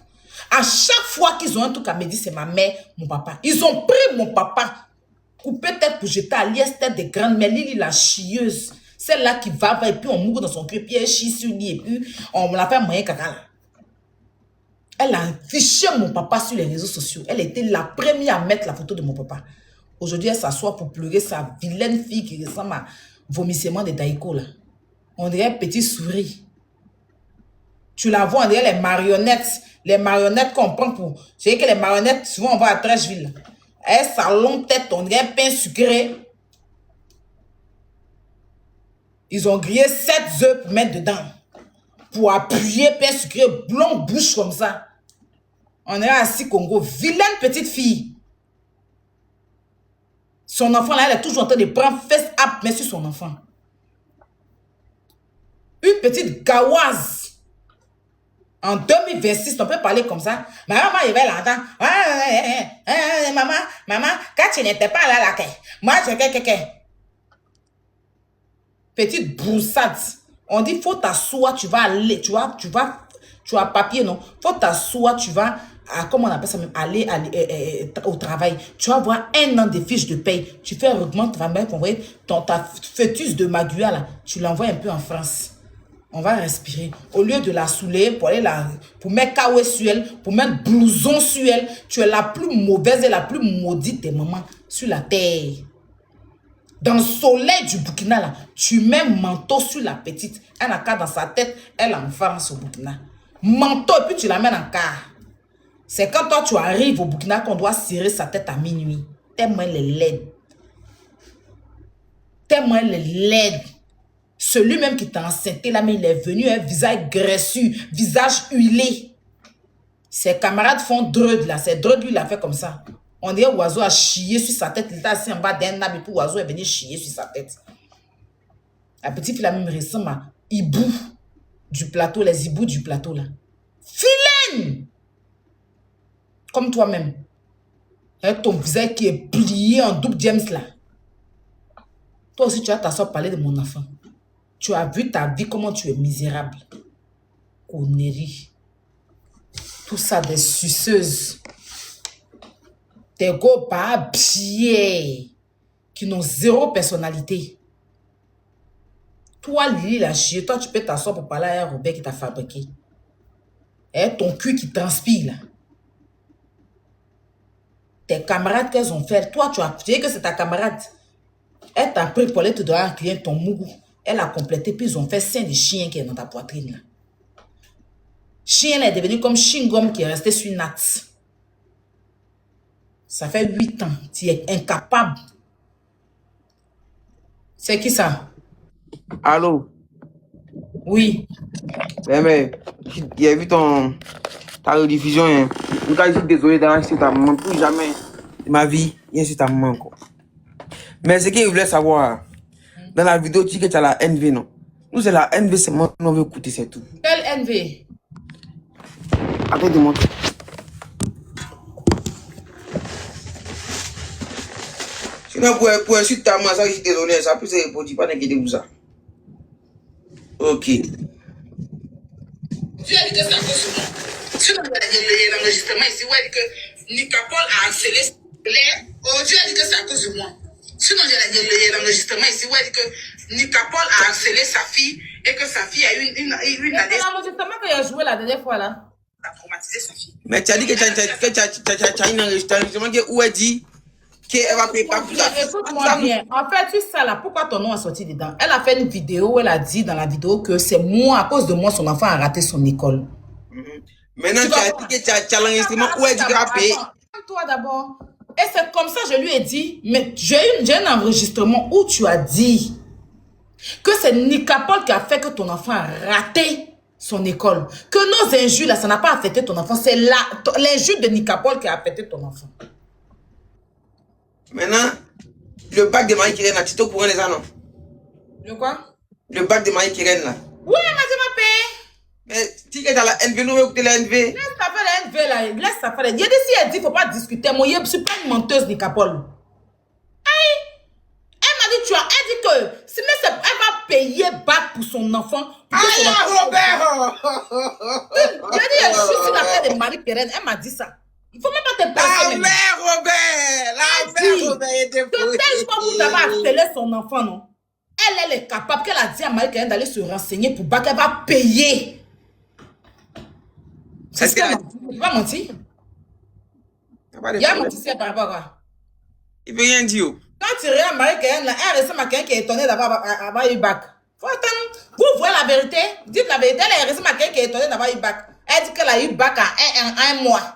À chaque fois qu'ils ont un truc à me dire, c'est ma mère, mon papa. Ils ont pris mon papa, coupé tête pour jeter à l'IS tête des grandes mères, Lily la chieuse. Celle-là qui va, et puis on mourra dans son cul, puis elle chie sur lui, et puis on l'a fait moyen caca là. Elle a affiché mon papa sur les réseaux sociaux. Elle était la première à mettre la photo de mon papa. Aujourd'hui, elle s'assoit pour pleurer sa vilaine fille qui ressemble à vomissement de Daïko là. On dirait un petit souris. Tu la vois, on dirait les marionnettes. Les marionnettes qu'on prend pour... C'est que les marionnettes, souvent on va à Trècheville. Elles sa longue tête, on dirait un pain sucré. Ils ont grillé 7 œufs pour mettre dedans. Pour appuyer pain sucré, blond bouche comme ça. On est assis Congo. Vilaine petite fille. Son enfant là, elle est toujours en train de prendre face up, mais sur son enfant. Une petite gaoise. En 2026, on peut parler comme ça. Ma maman, il va l'entendre. Maman, quand tu n'étais pas là, moi, je quelqu'un. Petite broussade. On dit, faut t'asseoir, tu vas aller, tu as papier, non? Faut t'asseoir, tu vas, comment on appelle ça même, aller au travail. Tu vas avoir 1 an de fiches de paye. Tu fais un regroupement, tu vas même envoyer ta fœtus de Magua, là, tu l'envoies un peu en France. On va respirer. Au lieu de la saouler, pour aller pour mettre kawaii sur elle, pour mettre blouson sur elle, tu es la plus mauvaise et la plus maudite des mamans sur la terre. Dans le soleil du Burkina, là, tu mets manteau sur la petite. Elle a qu'à dans sa tête, elle est en France au Burkina. Manteau, et puis tu l'amènes en car. C'est quand toi, tu arrives au Burkina qu'on doit serrer sa tête à minuit. Tellement elle est laide. Tellement elle est laide. Celui même qui t'a enceinté là, mais il est venu, un visage graisseux, visage huilé. Ses camarades font Dreud là. C'est Dreud, lui, il a fait comme ça. On dirait oiseau a chié sur sa tête. Il était assis en bas d'un arbre et puis oiseau est venu chier sur sa tête. La petite fille là même ressemble à hibou du plateau, les hiboux du plateau là. Filaine! Comme toi-même. Avec ton visage qui est plié en double James là. Toi aussi, tu vas t'asseoir parler de mon enfant. Tu as vu ta vie, comment tu es misérable. Connerie. Tout ça des suceuses. Des gros pas pieds qui n'ont 0 personnalité. Toi, Lily, la chier, toi, tu peux t'asseoir pour parler à un Robert qui t'a fabriqué. Et ton cul qui transpire, là. Tes camarades qu'elles ont fait, toi, tu dis que c'est ta camarade. Elle t'a pris pour aller te donner un client, ton mougou. Elle a complété, puis ils ont fait sein de chien qui est dans ta poitrine, là. Chien, là, est devenu comme chewing-gum qui est resté sur une natte. Ça fait 8 ans. Tu es incapable. C'est qui ça? Allô? Oui. Mais, il a vu ta rediffusion. Hein. Je suis désolé d'avoir insulté ta maman. Plus jamais de ma vie, il insulte ta maman. Quoi. Mais ce qu'il voulait savoir, dans la vidéo, tu dis que tu as la NV, non? Nous, c'est la NV, c'est moi, on veut écouter, c'est tout. Quelle NV? Attends de montrer. Sinon, pour insulter ta maman, ça, je suis désolé, ça peut se répondre, pas d'inquiéter pour ça. Ok. Tu as dit que c'est à cause de moi. Sinon, l'enregistrement ici, où elle dit que Nicapol a harcelé les. Oh, tu as dit que c'est à cause de moi. Sinon, l'enregistrement ici, où elle dit que Nicapol a harcelé sa fille et que sa fille a eu une année. C'est l'enregistrement qu'il a joué la dernière fois là. Ça a traumatisé sa fille. Mais tu as dit que tu as un enregistrement où elle dit qu'elle va payer pas plus. Écoute-moi bien. En fait, tu sais là, pourquoi ton nom est sorti dedans? Elle a fait une vidéo où elle a dit dans la vidéo que c'est moi, à cause de moi, son enfant a raté son école. Maintenant, tu as dit que tu as l'enregistrement. Où est-ce qu'il a payé? Toi d'abord. Et c'est comme ça, je lui ai dit, mais j'ai un enregistrement où tu as dit que c'est Nicapol qui a fait que ton enfant a raté son école. Que nos injures, là, ça n'a pas affecté ton enfant. C'est l'injure de Nicapol qui a affecté ton enfant. Maintenant, le bac de Marie-Kérène, là, tu t'es au courant de ça, non? Le quoi? Le bac de Marie-Kérène, là. Oui, elle m'a dit ma paix. Mais si tu es dans la NV, nous, on va écouter la NV. Laisse ça faire la NV, là. Laisse ça faire. Il y a des si elle dit qu'il ne faut pas discuter. Moi, je ne suis pas une menteuse, Nicapol. Aïe! Elle m'a dit, elle dit que si elle va payer bac pour son enfant. Aïe, Robert! J'ai dit, je suis sur la tête de Marie-Kérène. Elle m'a dit ça. Il ne faut même pas te placer. La mère, Robert! La mère, Robert, était que tellement vous avez appelé son enfant, non? Elle est capable, qu'elle a dit à Marie-Kérène d'aller se renseigner pour bac. Elle va payer. C'est ce qu'elle a dit. Tu vas mentir? Il y a menti par rapport à quoi? Il ne veut rien dire. Quand tu regardes Marie-Kérène, elle ressemble à quelqu'un qui est étonné d'avoir eu bac. Faut attendre. Vous voyez la vérité? Dites la vérité. Elle ressemble à quelqu'un qui est étonné d'avoir eu bac. Elle dit qu'elle a eu bac en un mois.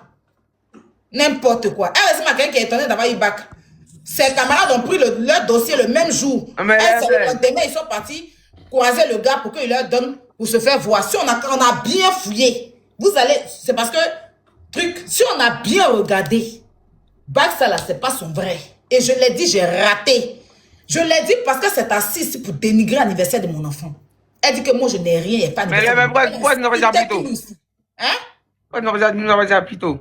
N'importe quoi. Elle ressemble à quelqu'un qui est étonné d'avoir eu bac. Ses camarades ont pris leur dossier le même jour. Demain, ils sont partis croiser le gars pour qu'il leur donne pour se faire voir. Si on a bien fouillé, vous allez... C'est parce que, si on a bien regardé, bac, ça là, c'est pas son vrai. Et je l'ai dit, j'ai raté. Je l'ai dit parce que c'est assis ici pour dénigrer l'anniversaire de mon enfant. Elle dit que moi, je n'ai rien, il n'y a pas d'anniversaire. Mais pourquoi tu n'aurais pas dit plus tôt? Hein? Pourquoi tu n'aurais pas dit plus tôt?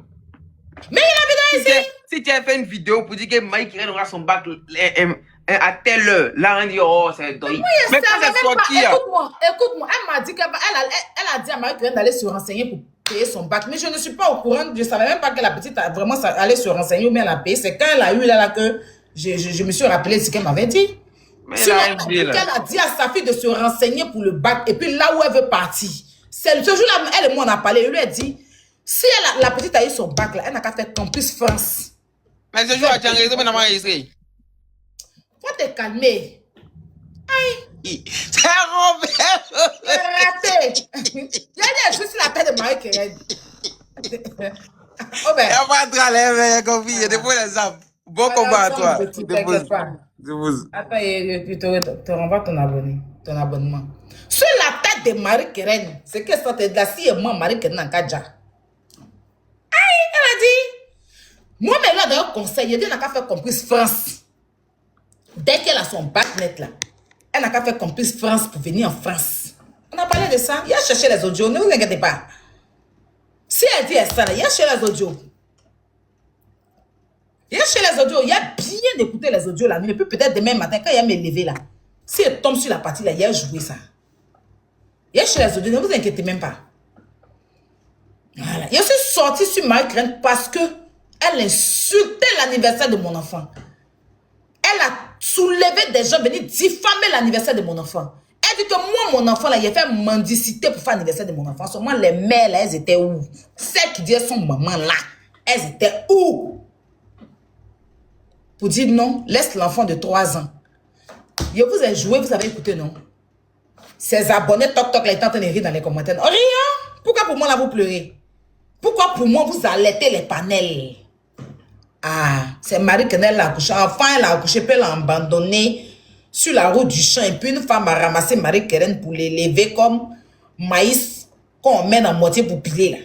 Mais il a vidéo ici. Si tu as fait une vidéo pour dire que Marie-Kérène aura son bac à telle heure, là on dit oh c'est doy. Mais quand c'est sorti. Écoute-moi, elle m'a dit qu'elle a dit à Marie-Kérène d'aller se renseigner pour payer son bac. Mais je ne suis pas au courant, je ne savais même pas que la petite a vraiment allé se renseigner ou bien elle a payé. C'est quand elle a eu là que je me suis rappelé ce qu'elle m'avait dit. Mais elle a dit à sa fille de se renseigner pour le bac et puis là où elle veut partir. Ce jour-là, elle et moi on a parlé, je lui ai dit, si la petite a eu son bac là, elle n'a qu'à faire Campus France. Mais ce jour, tu as enregistré, mais tu n'as pas enregistré. Faut te calmer. Aïe. C'est Robert. J'ai raté. J'ai dit, je suis sur la tête de Marie-Kérène. Oh ben. Il n'y a pas de râler, mais compris. Il y a des points d'exemple. Bon combat à toi. Dépose. Attends, tu te renvoies ton abonnement. Sur la tête de Marie-Kérène, c'est que ça te dit, si et moi, Marie-Kérène en Kadja. Aïe, elle a dit. Moi, mais là, dans un conseil, elle n'a qu'à faire Campus France. Dès qu'elle a son bac net là, elle n'a qu'à faire Campus France pour venir en France. On a parlé de ça. Il a cherché les audios, ne vous inquiétez pas. Si elle dit ça, il a cherché les audios. Il a cherché les audios. Il a bien écouté les audios la nuit. Et puis peut-être demain matin, quand il a me levé là, si elle tombe sur la partie là, il a joué ça. Il a cherché les audios, ne vous inquiétez même pas. Voilà. Il suis sorti sur Marie-Kérène parce que elle insultait l'anniversaire de mon enfant. Elle a soulevé des gens venus diffamer l'anniversaire de mon enfant. Elle dit que moi, mon enfant, là, il a fait mendicité pour faire l'anniversaire de mon enfant. Seulement, les mères, là, elles étaient où? Celles qui disaient son maman, là, elles étaient où? Pour dire non, laisse l'enfant de 3 ans. Je vous ai joué, vous avez écouté, non? Ces abonnés, toc, là, ils sont en train de rire dans les commentaires. Oh, rien! Pourquoi pour moi, là, vous pleurez? Pourquoi pour moi, vous allaitez les panels? Ah, c'est Marie-Kérène, elle a accouché. Enfin, elle a accouché, puis elle a abandonné sur la route du champ. Et puis, une femme a ramassé Marie-Kérène pour les lever comme maïs qu'on met en moitié pour piler, là.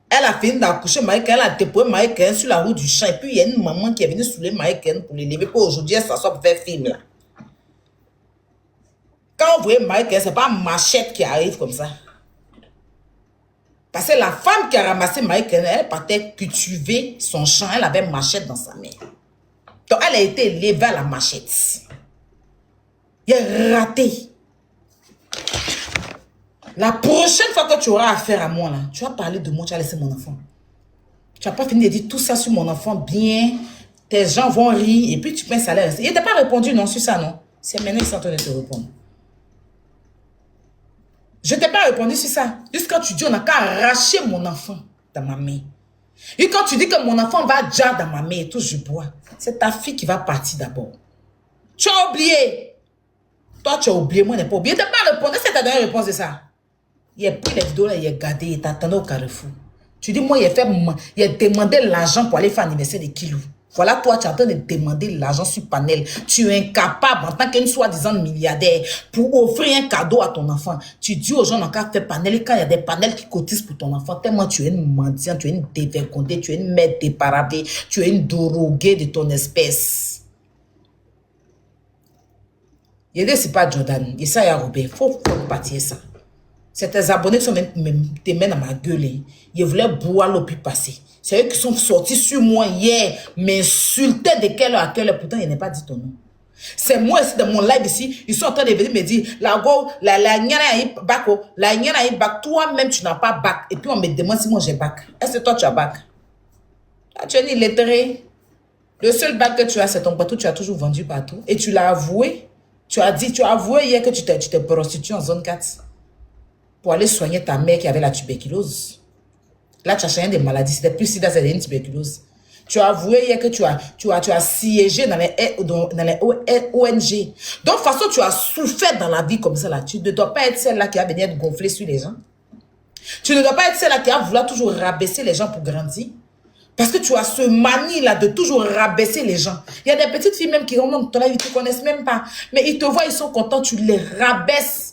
Elle a fini d'accoucher Marie-Kérène, elle a déposé Marie-Kérène sur la route du champ. Et puis, il y a une maman qui est venue soulever Marie-Kérène pour les lever. Puis, aujourd'hui, elle s'assoit pour faire film, là. Quand vous voyez Marie-Kérène, ce n'est pas Machette qui arrive comme ça. Parce que la femme qui a ramassé Marie-Kérène, elle partait cultiver son champ. Elle avait machette dans sa main. Donc, elle a été élevée à la machette. Il a raté. La prochaine fois que tu auras affaire à moi, là, tu vas parler de moi, tu vas laisser mon enfant. Tu n'as pas fini de dire tout ça sur mon enfant bien. Tes gens vont rire et puis tu penses à l'air. Il t'a pas répondu non sur ça, non? C'est maintenant qu'ils sont en train de te répondre. Je ne t'ai pas répondu sur ça. Juste quand tu dis, on n'a qu'à arracher mon enfant dans ma main. Et quand tu dis que mon enfant va déjà dans ma main et tout, je bois. C'est ta fille qui va partir d'abord. Tu as oublié. Toi, tu as oublié, moi, je n'ai pas oublié. Je ne t'ai pas répondu. C'est ta dernière réponse de ça. Il a pris les vidéos là, il a gardé, il t'attendait au carrefour. Tu dis, moi, il a demandé l'argent pour aller faire l'anniversaire de Kilou. Voilà, toi, tu es en train de demander l'argent sur panel. Tu es incapable, en tant qu'une soi-disant milliardaire, pour offrir un cadeau à ton enfant. Tu dis aux gens, on a fait panel, et quand il y a des panels qui cotisent pour ton enfant, tellement tu es une mendiante, tu es une dévergondée, tu es une mère déparavée, tu es une droguée de ton espèce. Il n'est pas Jordan, et ça, il y a Robert. Il faut partir ça. C'est tes abonnés qui sont même tes mains dans ma gueule. Ils voulaient boire l'eau puis passer. C'est eux qui sont sortis sur moi hier, m'insultaient de quelle heure à quelle heure. Pourtant, il n'est pas dit ton nom. C'est moi ici, dans mon live ici, ils sont en train de venir me dire, la nyana bac, la nyana bac, toi-même tu n'as pas bac. Et puis on me demande si moi j'ai bac. Est-ce que toi tu as bac? Là, tu es une illettrée. Le seul bac que tu as, c'est ton bateau, tu as toujours vendu partout. Et tu l'as avoué. Tu as avoué hier que tu t'es prostitué en zone 4. Pour aller soigner ta mère qui avait la tuberculose. Là, tu as changé des maladies. C'était plus sida, c'était une tuberculose. Tu as avoué hier que tu as siégé dans les ONG. Donc, de toute façon, tu as souffert dans la vie comme ça. Là. Tu ne dois pas être celle-là qui va venir gonfler sur les gens. Tu ne dois pas être celle-là qui va vouloir toujours rabaisser les gens pour grandir. Parce que tu as ce manie-là de toujours rabaisser les gens. Il y a des petites filles même qui rentrent dans ton live, ils ne te connaissent même pas. Mais ils te voient, ils sont contents, tu les rabaisses.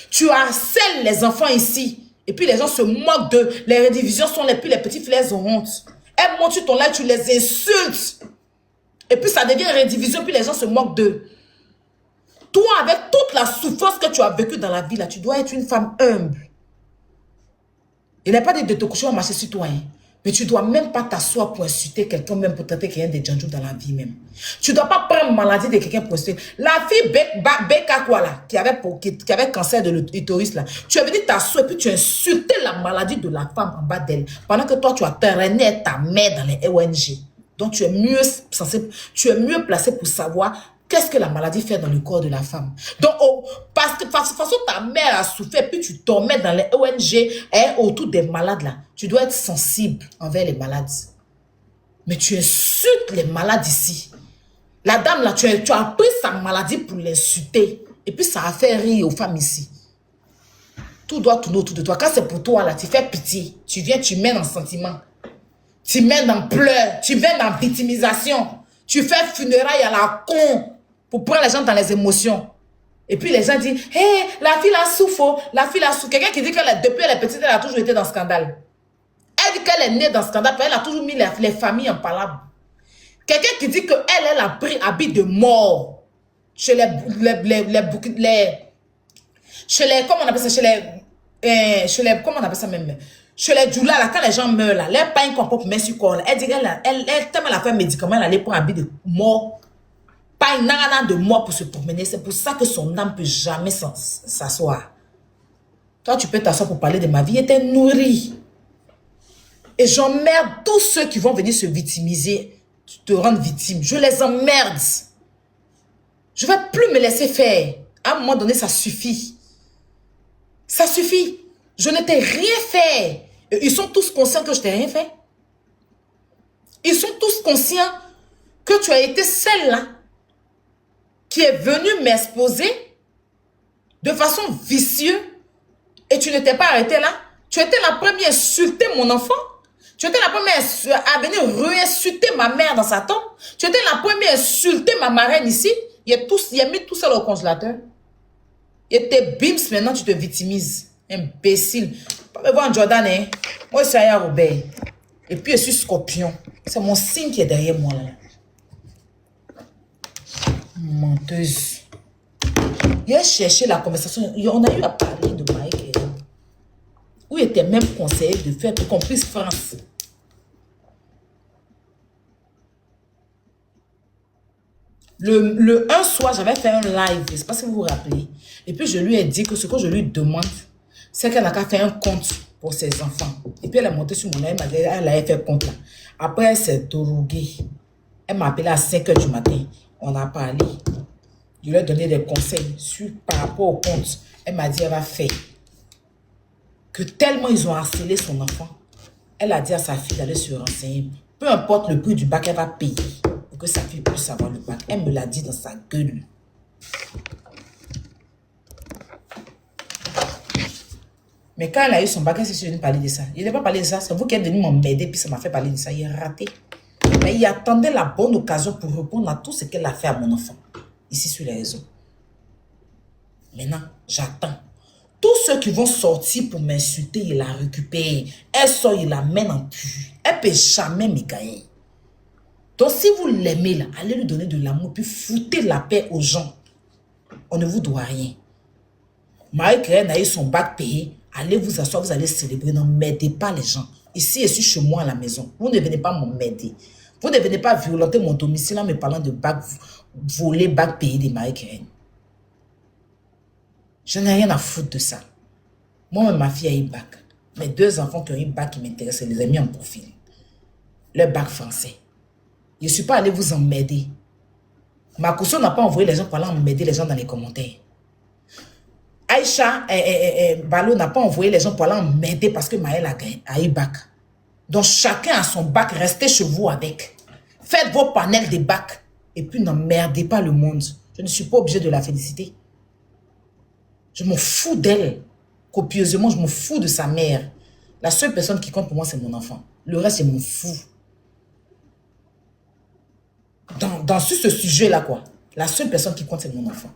Tu harcèles les enfants ici. Et puis les gens se moquent d'eux. Les rédivisions sont les plus les petits filets ont honte. Elles montent sur ton live, tu les insultes. Et puis ça devient rédivision, puis les gens se moquent d'eux. Toi, avec toute la souffrance que tu as vécue dans la vie, là, tu dois être une femme humble. Il n'est pas dit de te coucher au marché sur toi. Hein. Mais tu ne dois même pas t'asseoir pour insulter quelqu'un, même pour traiter quelqu'un de djanjou dans la vie même. Tu ne dois pas prendre maladie de quelqu'un pour insulter. La fille Beka quoi là, qui avait cancer de l'utérus là, tu es venu t'asseoir et puis tu as insulté la maladie de la femme en bas d'elle. Pendant que toi, tu as traîné ta mère dans les ONG. Donc tu es mieux placé pour savoir qu'est-ce que la maladie fait dans le corps de la femme. Donc, parce que de toute façon, ta mère a souffert, puis tu tombais dans les ONG autour des malades là. Tu dois être sensible envers les malades. Mais tu insultes les malades ici. La dame là, tu as pris sa maladie pour l'insulter. Et puis ça a fait rire aux femmes ici. Tout doit tourner autour de toi. Quand c'est pour toi là, tu fais pitié. Tu viens, tu mènes en sentiment. Tu mènes en pleurs. Tu viens dans victimisation. Tu fais funérailles à la con. Pour prendre les gens dans les émotions. Et puis les gens disent, hé, la fille la souffre, la fille la souffre. Quelqu'un qui dit que depuis elle est petite, elle a toujours été dans le scandale. Elle dit qu'elle est née dans le scandale, elle a toujours mis les familles en palabre. Quelqu'un qui dit qu'elle a pris habit de mort chez comment on appelle ça, comment on appelle ça même, chez les djoulas, là, quand les gens meurent, là, les pains qu'on peut mettre sur corps, elle dit qu'elle tellement elle a fait un médicament, elle allait prendre habit de mort. Pas une nana de mort pour se promener. C'est pour ça que son âme ne peut jamais s'asseoir. Toi, tu peux t'asseoir pour parler de ma vie. Elle était nourrie. Et j'emmerde tous ceux qui vont venir se victimiser, te rendre victime. Je les emmerde. Je ne vais plus me laisser faire. À un moment donné, ça suffit. Ça suffit. Je ne t'ai rien fait. Et ils sont tous conscients que je t'ai rien fait. Ils sont tous conscients que tu as été celle-là qui est venu m'exposer de façon vicieuse et tu ne t'es pas arrêté là. Tu étais la première à insulter mon enfant. Tu étais la première à venir réinsulter ma mère dans sa tombe. Tu étais la première à insulter ma marraine ici. Il a mis tout ça au congélateur. Et tes bims, maintenant tu te victimises. Imbécile. Pas me voir en Jordan, hein. Moi, c'est Aya Robert. Et puis je suis Scorpion. C'est mon signe qui est derrière moi là. Menteuse. Il a cherché la conversation. On a eu à parler de Mike. Où il était même conseillé de faire pour qu'on puisse France. Le un soir, j'avais fait un live. Je ne sais pas si vous vous rappelez. Et puis je lui ai dit que ce que je lui demande, c'est qu'elle n'a qu'à faire un compte pour ses enfants. Et puis elle est montée sur mon live. Elle m'a dit elle avait fait compte là. Après, elle s'est droguée. Elle m'a appelé à 5 h du matin. On a parlé. Je lui ai donné des conseils par rapport au compte. Elle m'a dit, elle va faire. Que tellement ils ont harcelé son enfant, elle a dit à sa fille d'aller se renseigner. Peu importe le prix du bac, elle va payer. Pour que sa fille puisse avoir le bac. Elle me l'a dit dans sa gueule. Mais quand elle a eu son bac, elle s'est venue parler de ça. Il n'a pas parlé de ça. C'est vous qui êtes venu m'emmerder, puis ça m'a fait parler de ça. Il est raté. Mais il attendait la bonne occasion pour répondre à tout ce qu'elle a fait à mon enfant. Ici sur les réseaux. Maintenant, j'attends. Tous ceux qui vont sortir pour m'insulter, il la récupère. Elle sort, il la mène en pu. Elle ne peut jamais me gagner. Donc, si vous l'aimez, là, allez lui donner de l'amour, puis foutez la paix aux gens. On ne vous doit rien. Marie-Claire a eu son bac payé. Allez vous asseoir, vous allez célébrer. Ne m'aidez pas les gens. Ici, je suis chez moi à la maison. Vous ne venez pas m'aider. Vous ne venez pas violenter mon domicile en me parlant de bac volé, bac payé de Marie-Claire. Je n'ai rien à foutre de ça. Moi, ma fille a eu bac. Mes 2 enfants qui ont eu bac qui m'intéressent, je les ai mis en profil. Le bac français. Je ne suis pas allé vous emmerder. Ma caution n'a pas envoyé les gens pour aller emmerder les gens dans les commentaires. Aïcha Balo n'a pas envoyé les gens pour aller emmerder parce que Maëlle a eu bac. Donc chacun a son bac, restez chez vous avec. Faites vos panels de bac et puis n'emmerdez pas le monde. Je ne suis pas obligé de la féliciter. Je m'en fous d'elle. Copieusement, je m'en fous de sa mère. La seule personne qui compte pour moi, c'est mon enfant. Le reste, je m'en fous. Dans ce sujet-là, quoi. La seule personne qui compte, c'est mon enfant.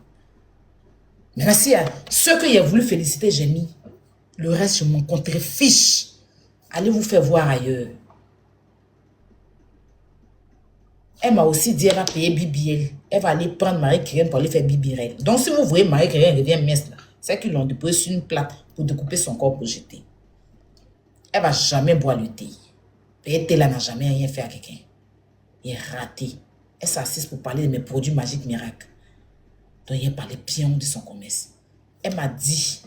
Maintenant, si ceux que j'ai voulu féliciter, j'ai mis. Le reste, je m'en contrefiche. Allez vous faire voir ailleurs. Elle m'a aussi dit, elle va payer BBL. Elle va aller prendre Marie-Claire pour aller faire BBL. Donc, si vous voyez Marie-Claire revient mince, là, c'est qu'ils l'ont déposé sur une plate pour découper son corps pour jeter. Elle ne va jamais boire le thé. Et thé là n'a jamais rien fait à quelqu'un. Il est raté. Elle s'assise pour parler de mes produits magiques miracles. Donc, il parlait bien de son commerce. Elle m'a dit,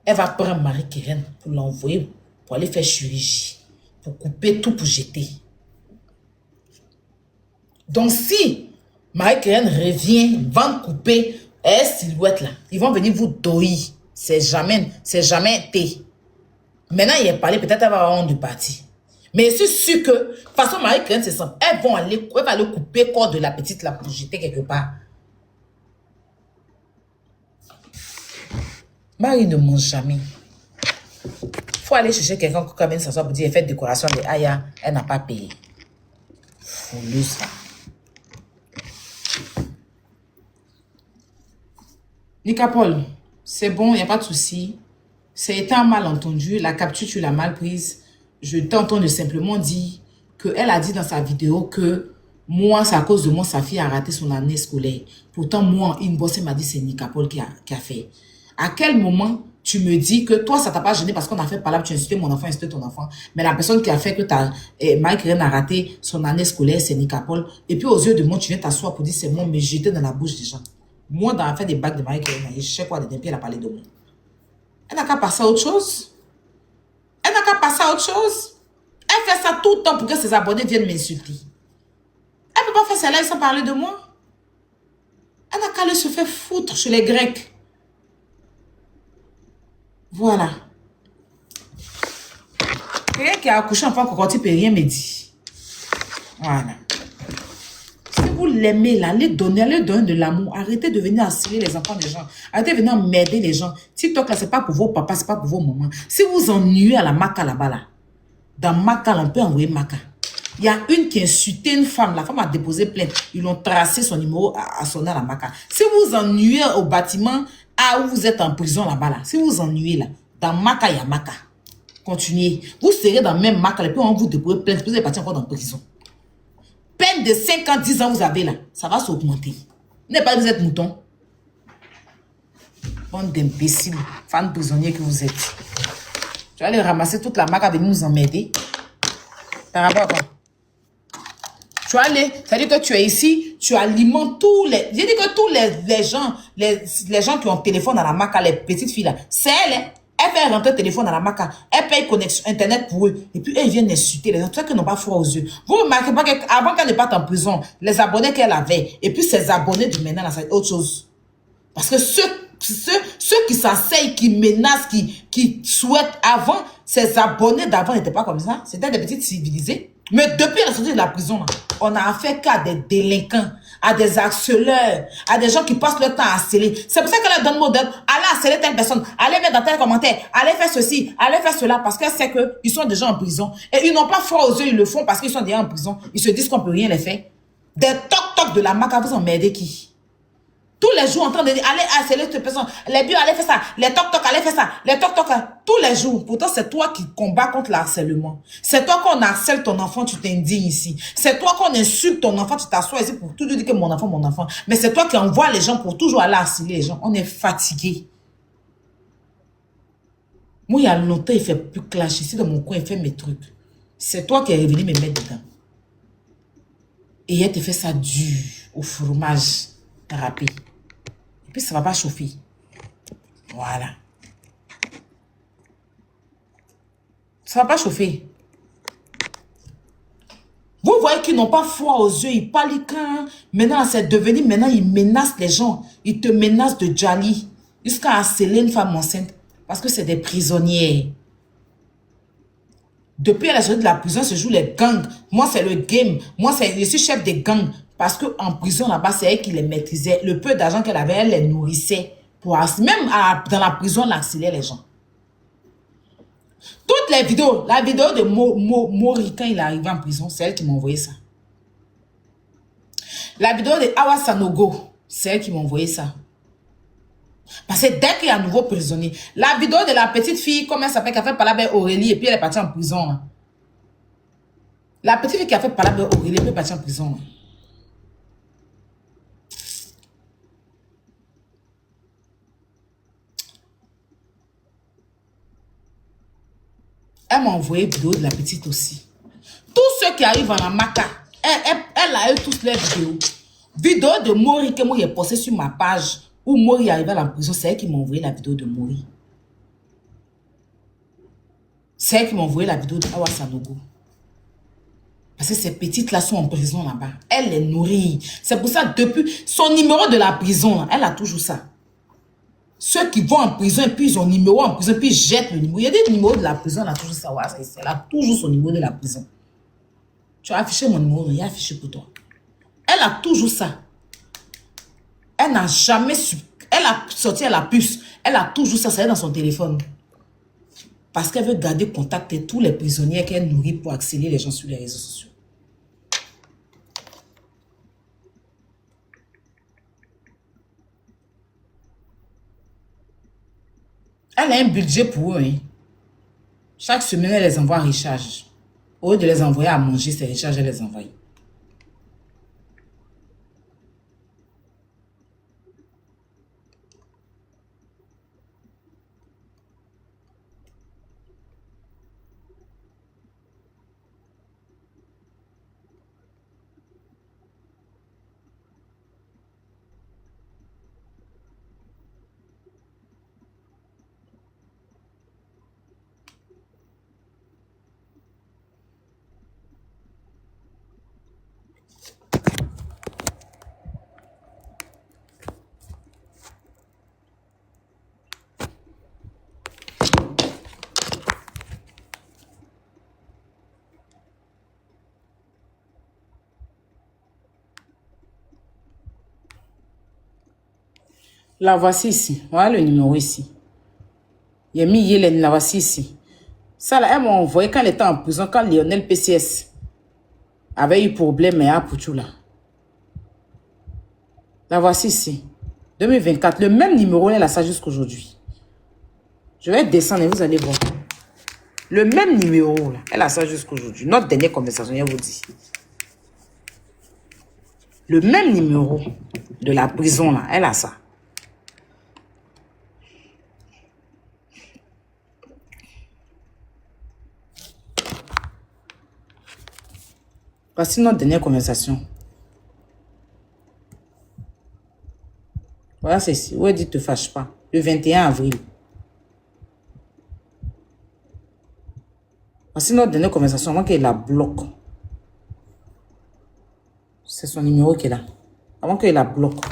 elle va prendre Marie-Claire pour l'envoyer pour aller faire chirurgie, pour couper tout pour jeter. Donc, si Marie-Claire revient, va couper silhouette là, ils vont venir vous doyer. C'est jamais thé. Maintenant, il est parlé, peut-être elle va avoir honte du parti. Mais je suis sûr que, de toute façon, Marie-Claire, c'est simple. Elle va aller couper le corps de la petite là pour jeter quelque part. Marie ne mange jamais. Il faut aller chercher quelqu'un qui vient s'asseoir pour dire, elle fait décoration de Aya, elle n'a pas payé. Fouleuse. Nika Paul, c'est bon, il n'y a pas de souci. C'est un malentendu, la capture, tu l'as mal prise. Je t'entends de simplement dire qu'elle a dit dans sa vidéo que moi, c'est à cause de moi, sa fille a raté son année scolaire. Pourtant, moi, une bosse m'a dit c'est Nika Paul qui a fait. À quel moment tu me dis que toi, ça t'a pas gêné parce qu'on a fait par là, tu as insulté mon enfant, insulté ton enfant. Mais la personne qui a fait que Marie-Claire a raté son année scolaire, c'est Nika Paul. Et puis aux yeux de moi, tu viens t'asseoir pour dire c'est moi, mais jeter dans la bouche des gens. Moi, dans l'affaire des bacs de Marie-Claire, je sais quoi, depuis elle a parlé de moi. Elle n'a qu'à passer à autre chose. Elle n'a qu'à passer à autre chose. Elle fait ça tout le temps pour que ses abonnés viennent m'insulter. Elle ne peut pas faire cela sans parler de moi. Elle n'a qu'à aller se faire foutre chez les Grecs. Voilà. Quelqu'un qui a accouché enfant cocotier ne peut rien me dire. Voilà. Si vous l'aimez là, allez donner de l'amour. Arrêtez de venir harceler les enfants des gens. Arrêtez de venir m'aider les gens. TikTok là, c'est pas pour vos papas, c'est pas pour vos mamans. Si vous ennuyez à la Maca là-bas là, dans Maca, on peut envoyer Maca. Il y a une qui a insulté une femme. La femme a déposé plainte. Ils l'ont tracé son numéro à sonner à la Maca. Si vous ennuyez au bâtiment où vous êtes en prison là-bas là, si vous ennuyez là, dans Maca, il y a Maca. Continuez. Vous serez dans le même Maca et puis on vous dépose plainte. Vous allez partir encore dans la prison. Peine de 5 ans, 10 ans vous avez là, ça va s'augmenter. Vous n'êtes pas vous êtes mouton. Bande d'imbéciles, fans prisonniers que vous êtes. Tu vas aller ramasser toute la Maca, venir nous emmerder. Par rapport à quoi? Tu vas aller, c'est-à-dire que tu es ici, tu alimentes tous les... J'ai dit que tous les gens qui ont téléphone dans la Maca, les petites filles là, c'est elle. Elle fait rentrer le téléphone dans la Maca. Elle paye connexion Internet pour eux. Et puis, eux, ils viennent insulter les gens. Tout ça qu'ils n'ont pas froid aux yeux. Vous remarquez pas qu'avant qu'elle ne parte en prison, les abonnés qu'elle avait, et puis ses abonnés de maintenant, c'est autre chose. Parce que ceux qui s'asseyent, qui menacent, qui souhaitent avant, ces abonnés d'avant n'étaient pas comme ça. C'était des petites civilisées. Mais depuis la sortie de la prison, là, on n'a affaire qu'à des délinquants, à des harceleurs, à des gens qui passent leur temps à harceler. C'est pour ça qu'elle donne mot d'aide. Allez harceler telle personne, allez mettre dans tel commentaire, allez faire ceci, allez faire cela, parce qu'elle sait qu'ils sont déjà en prison. Et ils n'ont pas froid aux yeux, ils le font parce qu'ils sont déjà en prison. Ils se disent qu'on ne peut rien les faire. Des toc-toc de la maca, vous emmerdez qui? Tous les jours en train de dire, allez harceler cette personne, les bio, allez faire ça, les toc-toc, allez faire ça, les toc-toc, tous les jours. Pourtant, c'est toi qui combats contre le harcèlement. C'est toi qu'on harcèle ton enfant, tu t'indignes ici. C'est toi qu'on insulte ton enfant, tu t'assois ici pour toujours dire que mon enfant, mon enfant. Mais c'est toi qui envoie les gens pour toujours aller harceler les gens. On est fatigué. Moi, il y a longtemps, il fait plus clash ici dans mon coin, il fait mes trucs. C'est toi qui es revenu me mettre dedans. Et elle te fait ça dur, au fromage râpé. Et puis ça va pas chauffer. Voilà. Ça va pas chauffer. Vous voyez qu'ils n'ont pas foi aux yeux, ils parlent quand. Maintenant, c'est devenu, maintenant, ils menacent les gens. Ils te menacent de Djali. Jusqu'à harceler une femme enceinte. Parce que c'est des prisonnières. Depuis la sortie de la prison, se jouent les gangs. Moi, c'est le game. Moi, je suis chef des gangs. Parce qu'en prison, là-bas, c'est elle qui les maîtrisait. Le peu d'argent qu'elle avait, elle les nourrissait. Même dans la prison, elle harcelait les gens. Toutes les vidéos, la vidéo de Mori quand il est arrivé en prison, c'est elle qui m'a envoyé ça. La vidéo de Awa Sanogo, c'est elle qui m'a envoyé ça. Parce que dès qu'il y a un nouveau prisonnier, la vidéo de la petite fille, comment elle s'appelle, qui a fait parler avec Aurélie et puis elle est partie en prison. Là. La petite fille qui a fait parler avec Aurélie et puis elle est partie en prison. Là. Elle m'a envoyé une vidéo de la petite aussi. Tous ceux qui arrivent en Amaka, elle a eu tous les vidéos. Vidéo de Mori que moi j'ai posté sur ma page où Mori arrivait à la prison, c'est elle qui m'a envoyé la vidéo de Mori. C'est elle qui m'a envoyé la vidéo de Awa Sanogo. Parce que ces petites-là sont en prison là-bas. Elle les nourrit. C'est pour ça, depuis son numéro de la prison, là, elle a toujours ça. Ceux qui vont en prison et puis ils ont numéro en prison, puis ils jettent le numéro. Il y a des numéros de la prison, elle a toujours ça. Elle a toujours son numéro de la prison. Tu as affiché mon numéro, il y a affiché pour toi. Elle a toujours ça. Elle n'a jamais su. Elle a sorti à la puce. Elle a toujours ça, ça est dans son téléphone. Parce qu'elle veut garder contact avec tous les prisonniers qu'elle nourrit pour accélérer les gens sur les réseaux sociaux. Elle a un budget pour eux. Hein. Chaque semaine, elle les envoie en recharge. Au lieu de les envoyer à manger, ces recharges, elle les envoie. La voici ici. Voilà le numéro ici. Il y a mis Yélène, la voici ici. Ça, là, elle m'a envoyé quand elle était en prison, quand Lionel PCS avait eu problème à Pouchou, là. La voici ici. 2024. Le même numéro, elle a ça jusqu'aujourd'hui. Je vais descendre et vous allez voir. Le même numéro, là. Elle a ça jusqu'aujourd'hui. Notre dernière conversation, elle vous dit. Le même numéro de la prison, là. Elle a ça. Voici notre dernière conversation. Voilà, c'est ici. Où elle dit te fâche pas. Le 21 avril. Voici notre dernière conversation. Avant qu'elle la bloque. C'est son numéro qui est là. Avant qu'elle la bloque.